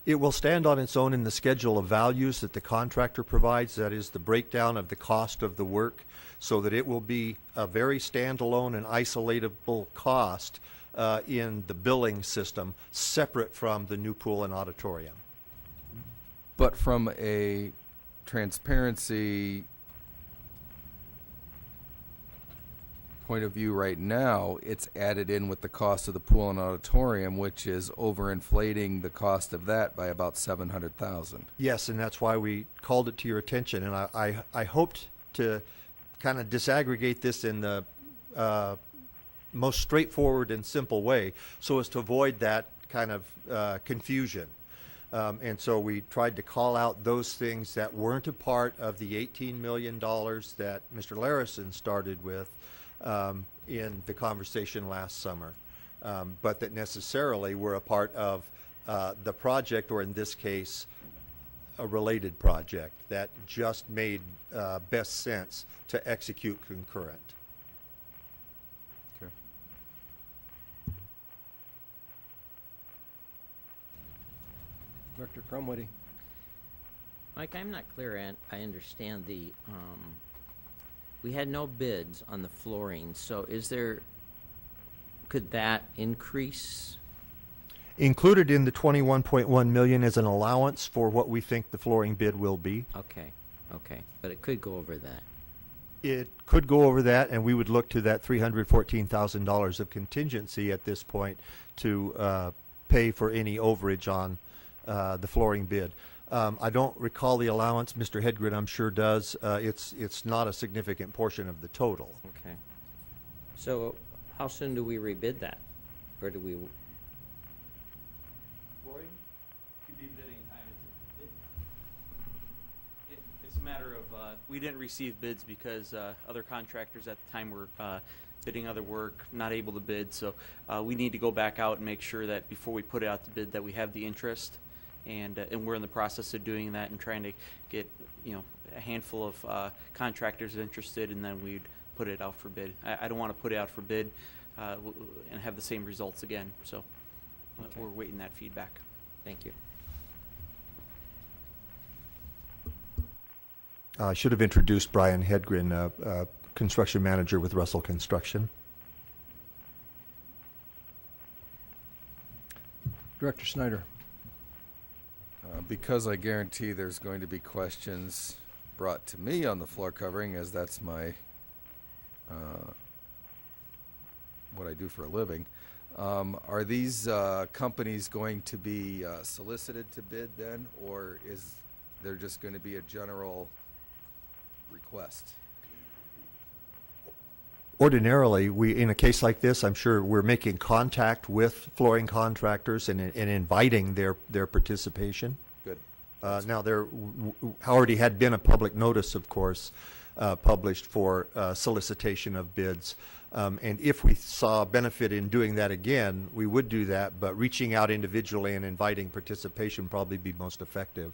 It will stand on its own in the schedule of values that the contractor provides. That is the breakdown of the cost of the work, so that it will be a very standalone and isolatable cost in the billing system, separate from the new pool and auditorium. But from a transparency point of view right now, it's added in with the cost of the pool and auditorium, which is overinflating the cost of that by about $700,000. Yes, and that's why we called it to your attention. And I hoped to kind of disaggregate this in the most straightforward and simple way, so as to avoid that kind of confusion. And so we tried to call out those things that weren't a part of the $18 million that Mr. Larison started with in the conversation last summer, but that necessarily were a part of the project, or in this case, a related project that just made best sense to execute concurrent. Okay. Director Crumwitty. Mike, I'm not clear, and I understand we had no bids on the flooring, so could that increase? Included in the 21.1 million is an allowance for what we think the flooring bid will be. Okay, but it could go over that. It could go over that, and we would look to that $314,000 of contingency at this point to pay for any overage on the flooring bid. I don't recall the allowance. Mr. Hedgren, I'm sure, does. It's not a significant portion of the total. Okay. So how soon do we rebid that? Or do we? Flooring could be bid anytime. It's a matter of, we didn't receive bids because other contractors at the time were bidding other work, not able to bid. So we need to go back out and make sure that before we put it out to bid that we have the interest. And we're in the process of doing that and trying to get, a handful of contractors interested, and then we'd put it out for bid. I don't want to put it out for bid and have the same results again. So Okay. we're waiting that feedback. Thank you. I should have introduced Brian Hedgren, construction manager with Russell Construction. Director Snyder. Because I guarantee there's going to be questions brought to me on the floor covering, as that's my what I do for a living. Are these companies going to be solicited to bid then, or is there just going to be a general request? Ordinarily, in a case like this, I'm sure we're making contact with flooring contractors and inviting their participation. Good. Now, there already had been a public notice, of course, published for solicitation of bids. And if we saw benefit in doing that again, we would do that, but reaching out individually and inviting participation probably be most effective.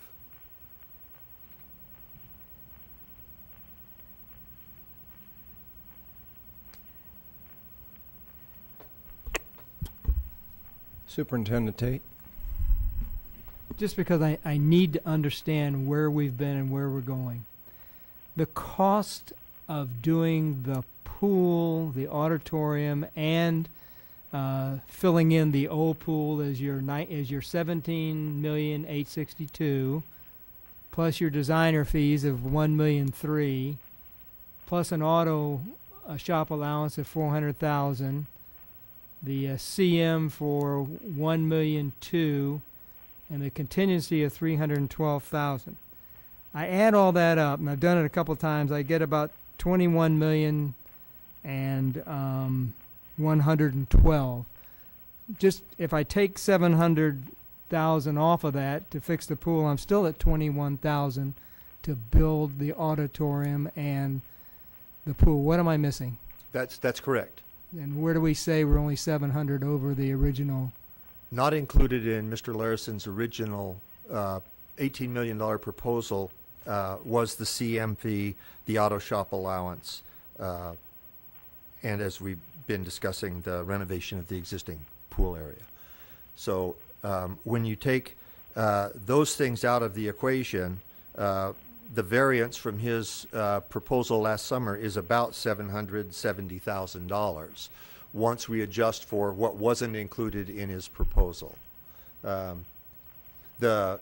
Superintendent Tate. Just because I need to understand where we've been and where we're going. The cost of doing the pool, the auditorium, and filling in the old pool is your $17,862,000, plus your designer fees of $1,003,000, plus an auto shop allowance of $400,000. The CM for $1,200,000, and the contingency of $312,000. I add all that up, and I've done it a couple times. I get about $21,112,000. Just if I take $700,000 off of that to fix the pool, I'm still at $21,000 to build the auditorium and the pool. What am I missing? That's correct. And where do we say we're only $700 over the original? Not included in Mr. Larison's original $18 million proposal was the CM fee, the auto shop allowance, and as we've been discussing, the renovation of the existing pool area. So when you take those things out of the equation, the variance from his proposal last summer is about $770,000 once we adjust for what wasn't included in his proposal. The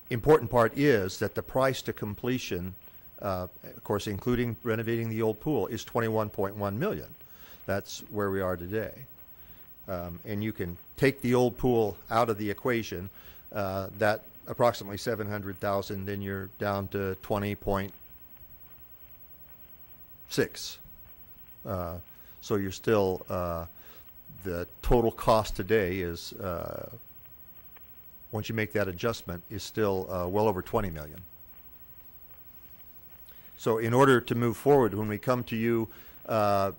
important part is that the price to completion, of course including renovating the old pool, is $21.1 million. That's where we are today. And you can take the old pool out of the equation, that approximately $700,000, then you're down to 20.6. So you're still, the total cost today is, once you make that adjustment, is still well over $20 million. So in order to move forward, when we come to you for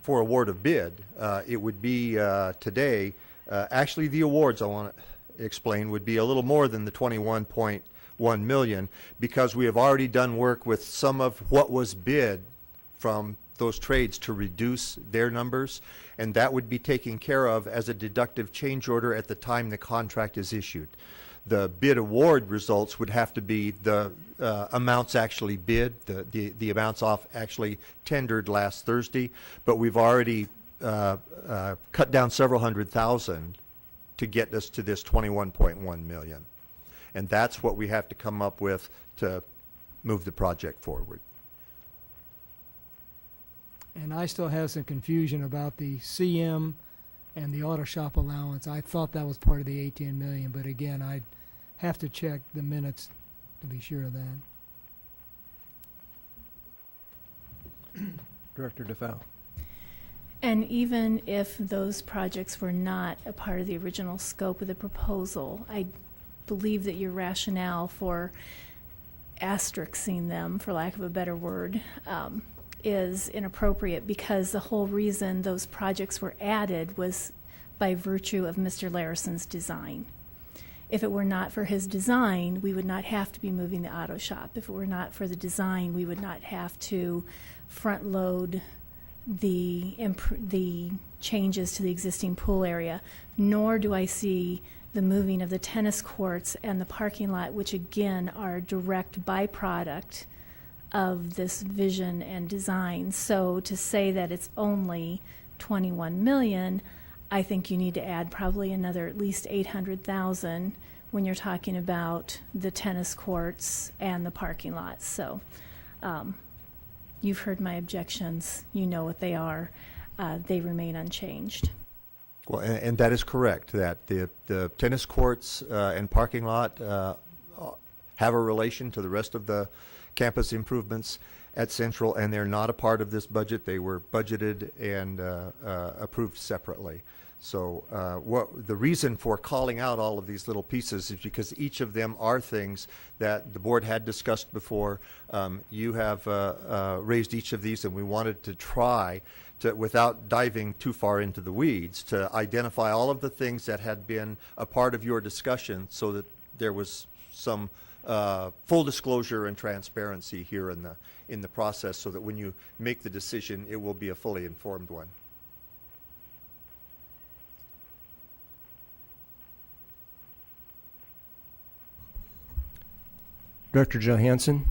award of bid, it would be today. Actually, the awards, I want to explain, would be a little more than the $21.1 million, because we have already done work with some of what was bid from those trades to reduce their numbers, and that would be taken care of as a deductive change order at the time the contract is issued. The bid award results would have to be the amounts actually bid, the amounts actually tendered last Thursday, but we've already cut down several $100,000 to get us to this 21.1 million. And that's what we have to come up with to move the project forward. And I still have some confusion about the CM and the auto shop allowance. I thought that was part of the 18 million, but again, I'd have to check the minutes to be sure of that. Director DeFau. And even if those projects were not a part of the original scope of the proposal, I believe that your rationale for asterisking them, for lack of a better word, is inappropriate, because the whole reason those projects were added was by virtue of Mr. Larison's design. If it were not for his design, we would not have to be moving the auto shop. If it were not for the design, we would not have to front load the changes to the existing pool area, nor do I see the moving of the tennis courts and the parking lot, which again are a direct byproduct of this vision and design. So to say that it's only 21 million, I think you need to add probably another at least 800,000 when you're talking about the tennis courts and the parking lots. So you've heard my objections. You know what they are. They remain unchanged. Well, and that is correct, that the tennis courts and parking lot have a relation to the rest of the campus improvements at Central, and they're not a part of this budget. They were budgeted and approved separately. So what the reason for calling out all of these little pieces is because each of them are things that the board had discussed before. You have raised each of these, and we wanted to try to, without diving too far into the weeds, to identify all of the things that had been a part of your discussion so that there was some full disclosure and transparency here in the process, so that when you make the decision, it will be a fully informed one. Director Johansson.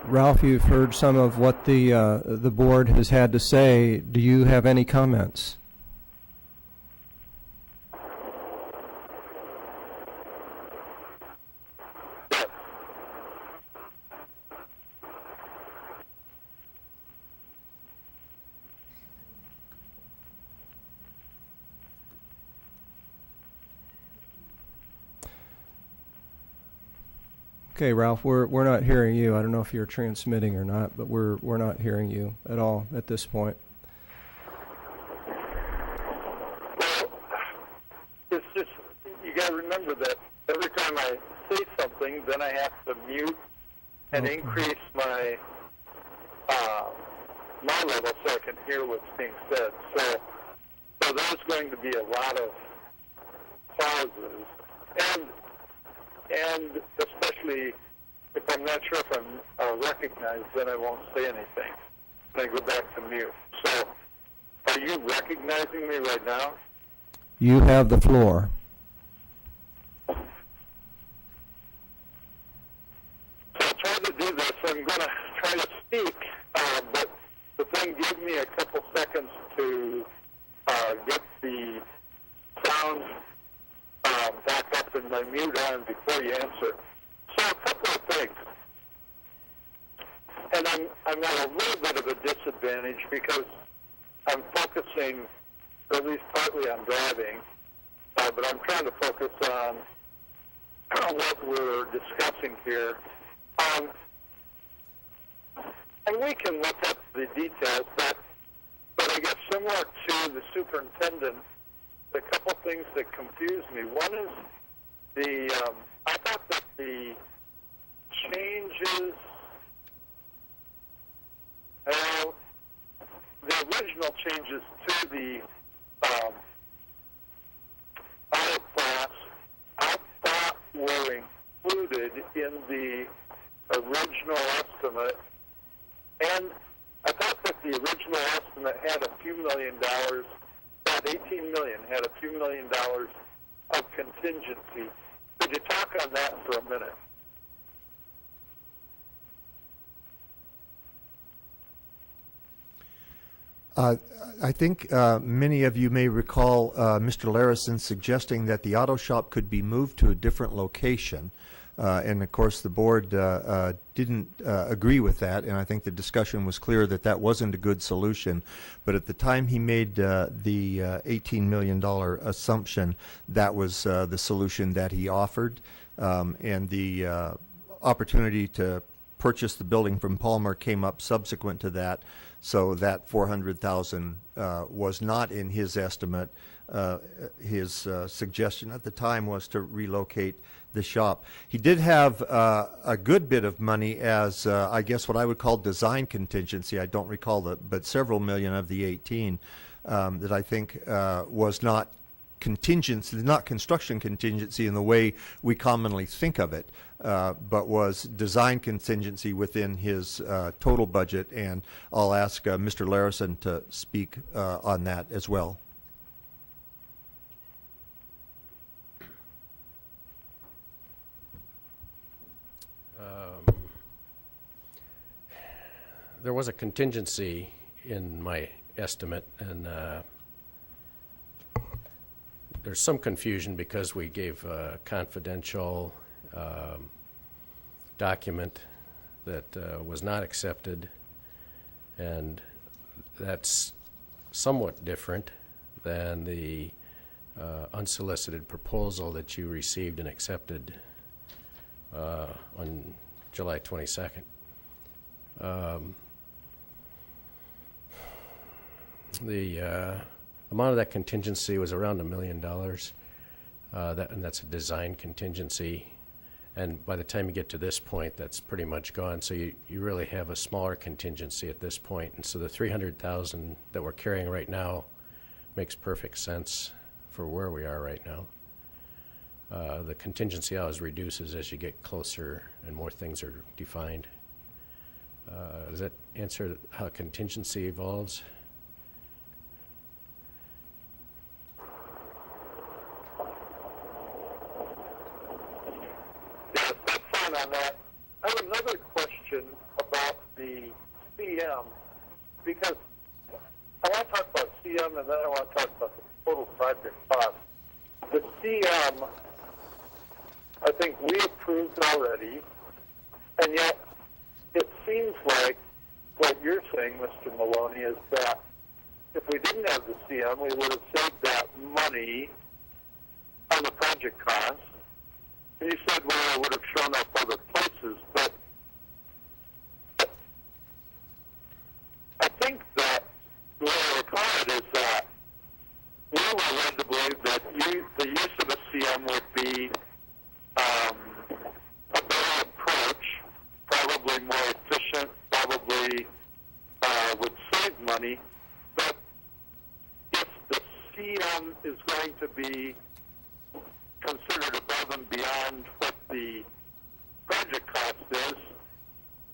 Ralph, you've heard some of what the board has had to say. Do you have any comments? Okay, Ralph, we're not hearing you. I don't know if you're transmitting or not, but we're not hearing you at all at this point. Well, it's just, you got to remember that every time I say something, then I have to mute and increase my level so I can hear what's being said. So there's going to be a lot of pauses, and especially if I'm not sure if I'm recognized, then I won't say anything. And I go back to mute. So, are you recognizing me right now? You have the floor. So I'll try to do this. I'm going to try to speak, but the thing, give me a couple seconds to get the sound back up and my mute on before you answer. So a couple of things. And I'm at a little bit of a disadvantage because I'm focusing, or at least partly on driving, but I'm trying to focus on what we're discussing here. And we can look at the details, but I guess similar to the superintendent, a couple things that confuse me. One is I thought that the changes, the original small changes to the auto class I thought were included in the original estimate, and I thought that the original estimate had a few million dollars, that 18 million had a few million dollars of contingency. Could you talk on that for a minute? I think many of you may recall Mr. Larison suggesting that the auto shop could be moved to a different location. And of course, the board didn't agree with that, and I think the discussion was clear that that wasn't a good solution. But at the time he made the $18 million assumption, that was the solution that he offered. And the opportunity to purchase the building from Palmer came up subsequent to that, so that $400,000 was not in his estimate. His suggestion at the time was to relocate the shop. He did have a good bit of money as, I guess, what I would call design contingency. I don't recall but several million of the 18 that I think was not contingency, not construction contingency in the way we commonly think of it, but was design contingency within his total budget. And I'll ask Mr. Larison to speak on that as well. There was a contingency in my estimate, and there's some confusion because we gave a confidential document that was not accepted, and that's somewhat different than the unsolicited proposal that you received and accepted on July 22nd. The amount of that contingency was around $1 million, and that's a design contingency. And by the time you get to this point, that's pretty much gone. So you really have a smaller contingency at this point. And so the $300,000 that we're carrying right now makes perfect sense for where we are right now. The contingency always reduces as you get closer and more things are defined. Does that answer how contingency evolves? Yes, that's fine on that. I have another question about the CM, because I want to talk about CM and then I want to talk about the total project cost. The CM, I think we approved already, and yet it seems like what you're saying, Mr. Maloney, is that if we didn't have the CM, we would have saved that money on the project cost. And you said, well, it would have shown up other places, but I think that the way I recall it is that we were led to believe that the use of a CM would be a better approach, probably more efficient, probably would save money. But if the CM is going to be considered above and beyond what the project cost is,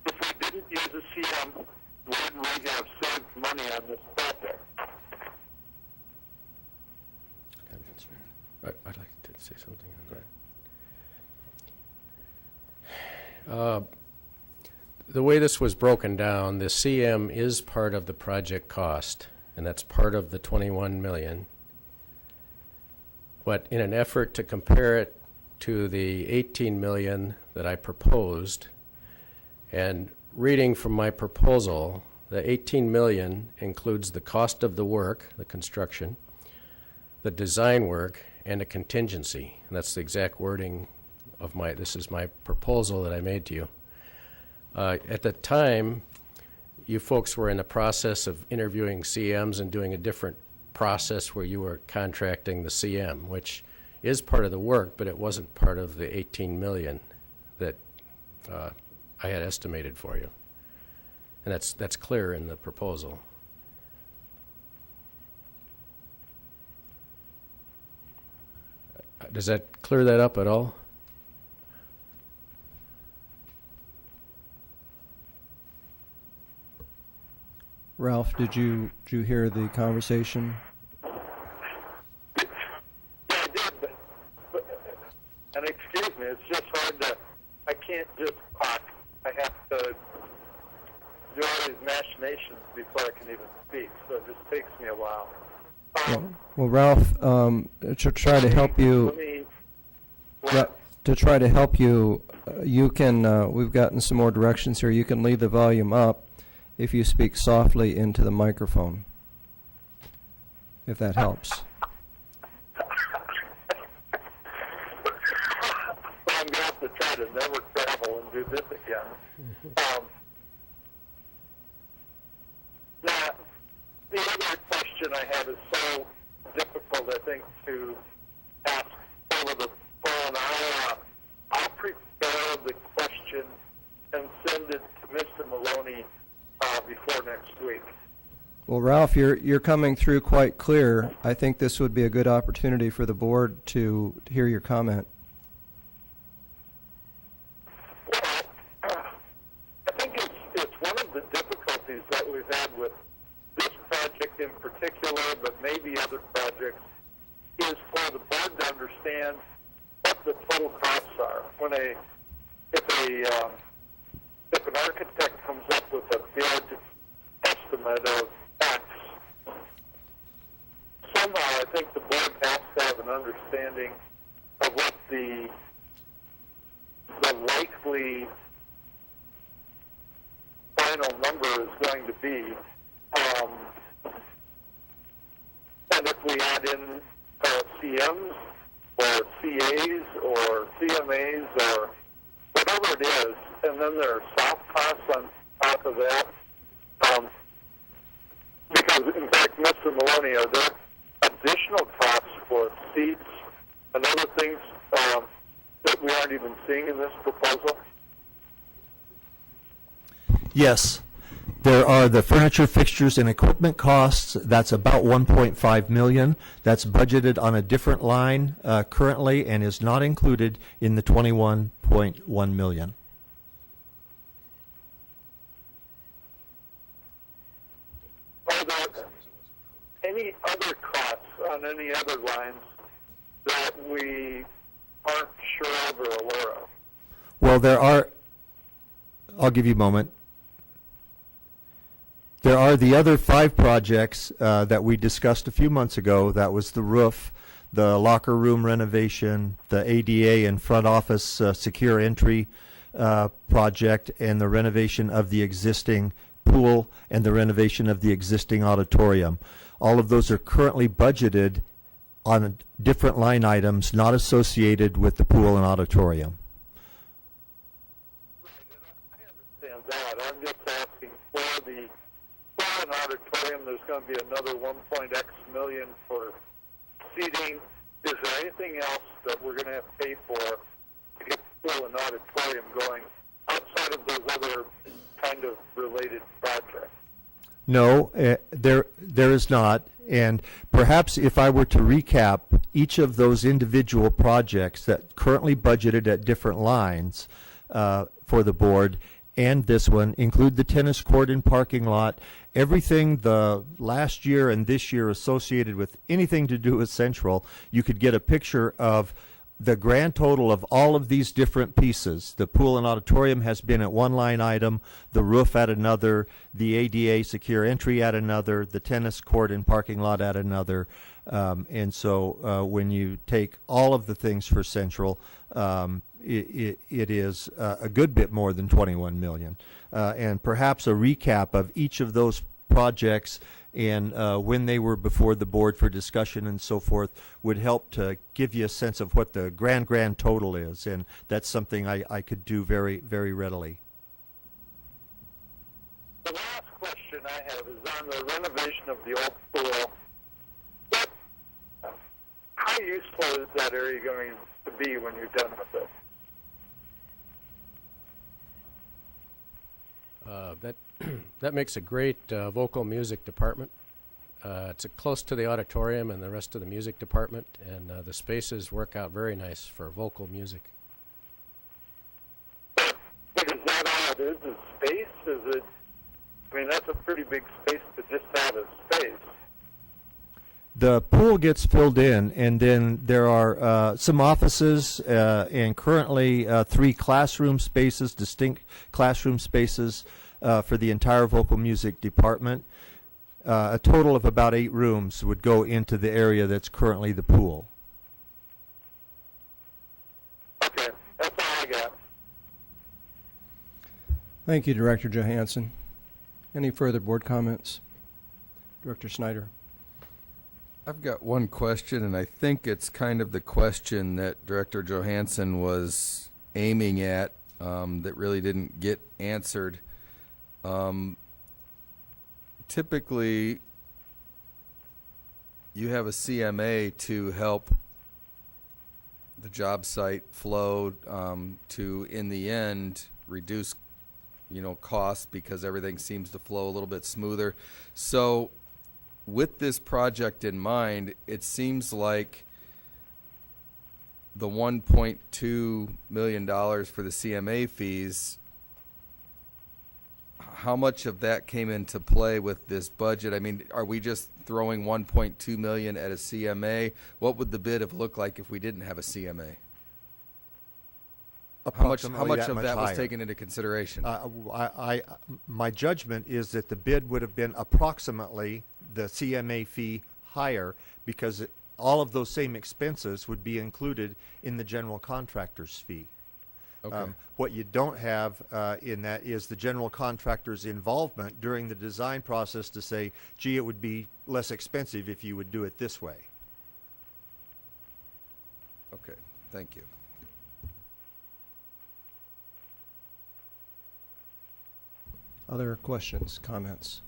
if we didn't use a CM, wouldn't we have saved money on this project? I'd like to say something on that. The way this was broken down, the CM is part of the project cost, and that's part of the $21 million. But in an effort to compare it to the $18 million that I proposed, and reading from my proposal, the $18 million includes the cost of the work, the construction, the design work, and a contingency. And that's the exact wording of this is my proposal that I made to you. At the time, you folks were in the process of interviewing CMs and doing a different process where you were contracting the CM, which is part of the work, but it wasn't part of the $18 million that I had estimated for you. And that's clear in the proposal. Does that clear that up at all? Ralph, did you hear the conversation? And excuse me, it's just hard to, I can't just talk. I have to do all these machinations before I can even speak, so it just takes me a while. Well, Ralph, to try to help you, you can, we've gotten some more directions here. You can leave the volume up if you speak softly into the microphone, if that helps. I'm going to have to try to never travel and do this again. Now, the other question I have is so difficult, I think, to ask over the phone. I'll prepare the question and send it to Mr. Maloney before next week. Well, Ralph, you're coming through quite clear. I think this would be a good opportunity for the board to hear your comment. I think it's one of the difficulties that we've had with this project in particular, but maybe other projects, is for the board to understand what the total costs are. If an architect comes up with a bid estimate of X, somehow I think the board has to have an understanding of what the likely final number is going to be. And if we add in CMs or CAs or CMAs or whatever it is, and then there are soft costs on top of that. Because, in fact, Mr. Maloney, are there additional costs for seats and other things that we aren't even seeing in this proposal? Yes. There are the furniture, fixtures, and equipment costs. That's about $1.5 million. That's budgeted on a different line currently and is not included in the $21.1 million. Are there any other costs on any other lines that we aren't sure of or aware of? Well, there are. I'll give you a moment. There are the other 5 projects that we discussed a few months ago. That was the roof, the locker room renovation, the ADA and front office secure entry project, and the renovation of the existing pool and the renovation of the existing auditorium. All of those are currently budgeted on different line items not associated with the pool and auditorium. Right, and I understand that. I'm just asking for the pool and auditorium. There's going to be another $1.x million for seating. Is there anything else that we're going to have to pay for to get the pool and auditorium going outside of those other kind of related projects? No, there is not. And perhaps if I were to recap each of those individual projects that currently budgeted at different lines for the board, and this one, include the tennis court and parking lot, everything the last year and this year associated with anything to do with Central, you could get a picture of the grand total of all of these different pieces. The pool and auditorium has been at one line item, the roof at another, the ADA secure entry at another, the tennis court and parking lot at another. And so when you take all of the things for Central, it is a good bit more than $21 million. And perhaps a recap of each of those projects and when they were before the board for discussion and so forth would help to give you a sense of what the grand total is. And that's something I could do very, very readily. The last question I have is on the renovation of the old pool. How useful is that area going to be when you're done with it? That makes a great vocal music department It's close to the auditorium and the rest of the music department, and the spaces work out very nice for vocal music. But is that all it is space? Is it, I mean, that's a pretty big space to just have a space. The pool gets filled in, and then there are some offices and currently 3 classroom spaces, distinct classroom spaces for the entire vocal music department. A total of about 8 rooms would go into the area that's currently the pool. Okay, that's all I got. Thank you, Director Johansson. Any further board comments? Director Snyder. I've got one question, and I think it's kind of the question that Director Johansson was aiming at that really didn't get answered. Typically, you have a CMA to help the job site flow to, in the end, reduce, costs because everything seems to flow a little bit smoother. So, with this project in mind, it seems like the $1.2 million for the CMA fees, how much of that came into play with this budget? I mean, are we just throwing $1.2 million at a CMA? What would the bid have looked like if we didn't have a CMA? How much of that was taken into consideration? My judgment is that the bid would have been approximately the CMA fee higher because all of those same expenses would be included in the general contractor's fee. Okay. What you don't have in that is the general contractor's involvement during the design process to say, gee, it would be less expensive if you would do it this way. Okay, thank you. Other questions, comments?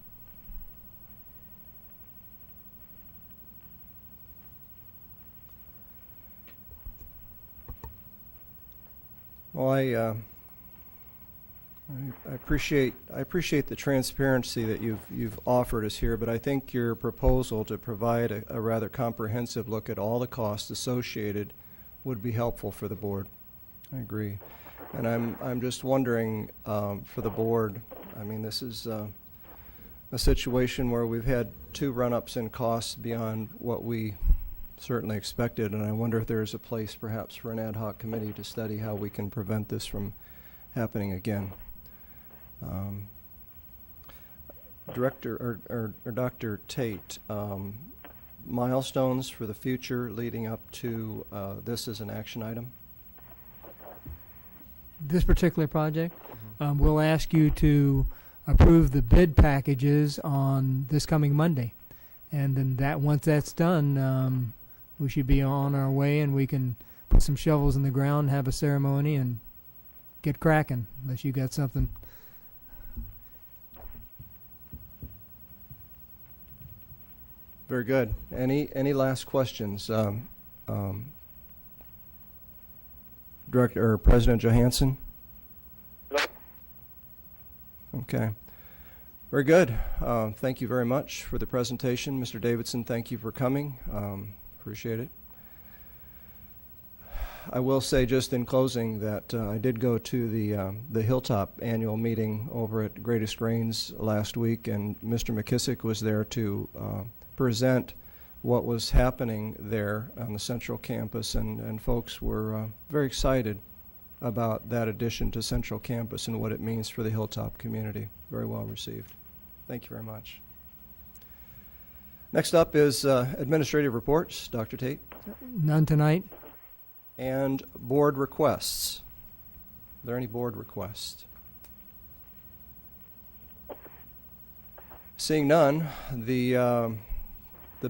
Well, I appreciate the transparency that you've offered us here, but I think your proposal to provide a rather comprehensive look at all the costs associated would be helpful for the board. I agree, and I'm just wondering for the board. I mean, this is a situation where we've had 2 run-ups in costs beyond what we certainly expected, and I wonder if there's a place perhaps for an ad hoc committee to study how we can prevent this from happening again. Director or Dr. Tate, milestones for the future leading up to this as an action item? This particular project, we'll ask you to approve the bid packages on this coming Monday. And then once that's done, we should be on our way and we can put some shovels in the ground, have a ceremony, and get cracking, unless you got something. Very good. Any last questions? Director or President Johansson? No. Okay. Very good. Thank you very much for the presentation. Mr. Davidson, thank you for coming. Appreciate it. I will say just in closing that I did go to the Hilltop annual meeting over at Greatest Grains last week, and Mr. McKissick was there to present what was happening there on the Central Campus, and folks were very excited about that addition to Central Campus and what it means for the Hilltop community. Very well received. Thank you very much. Next up is administrative reports. Dr. Tate. None tonight. And board requests. Are there any board requests? Seeing none, the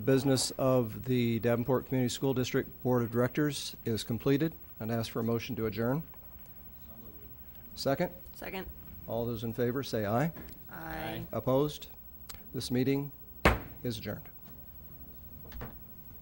business of the Davenport Community School District Board of Directors is completed. I'd ask for a motion to adjourn. Second? Second. All those in favor say aye. Aye. Opposed? This meeting is adjourned.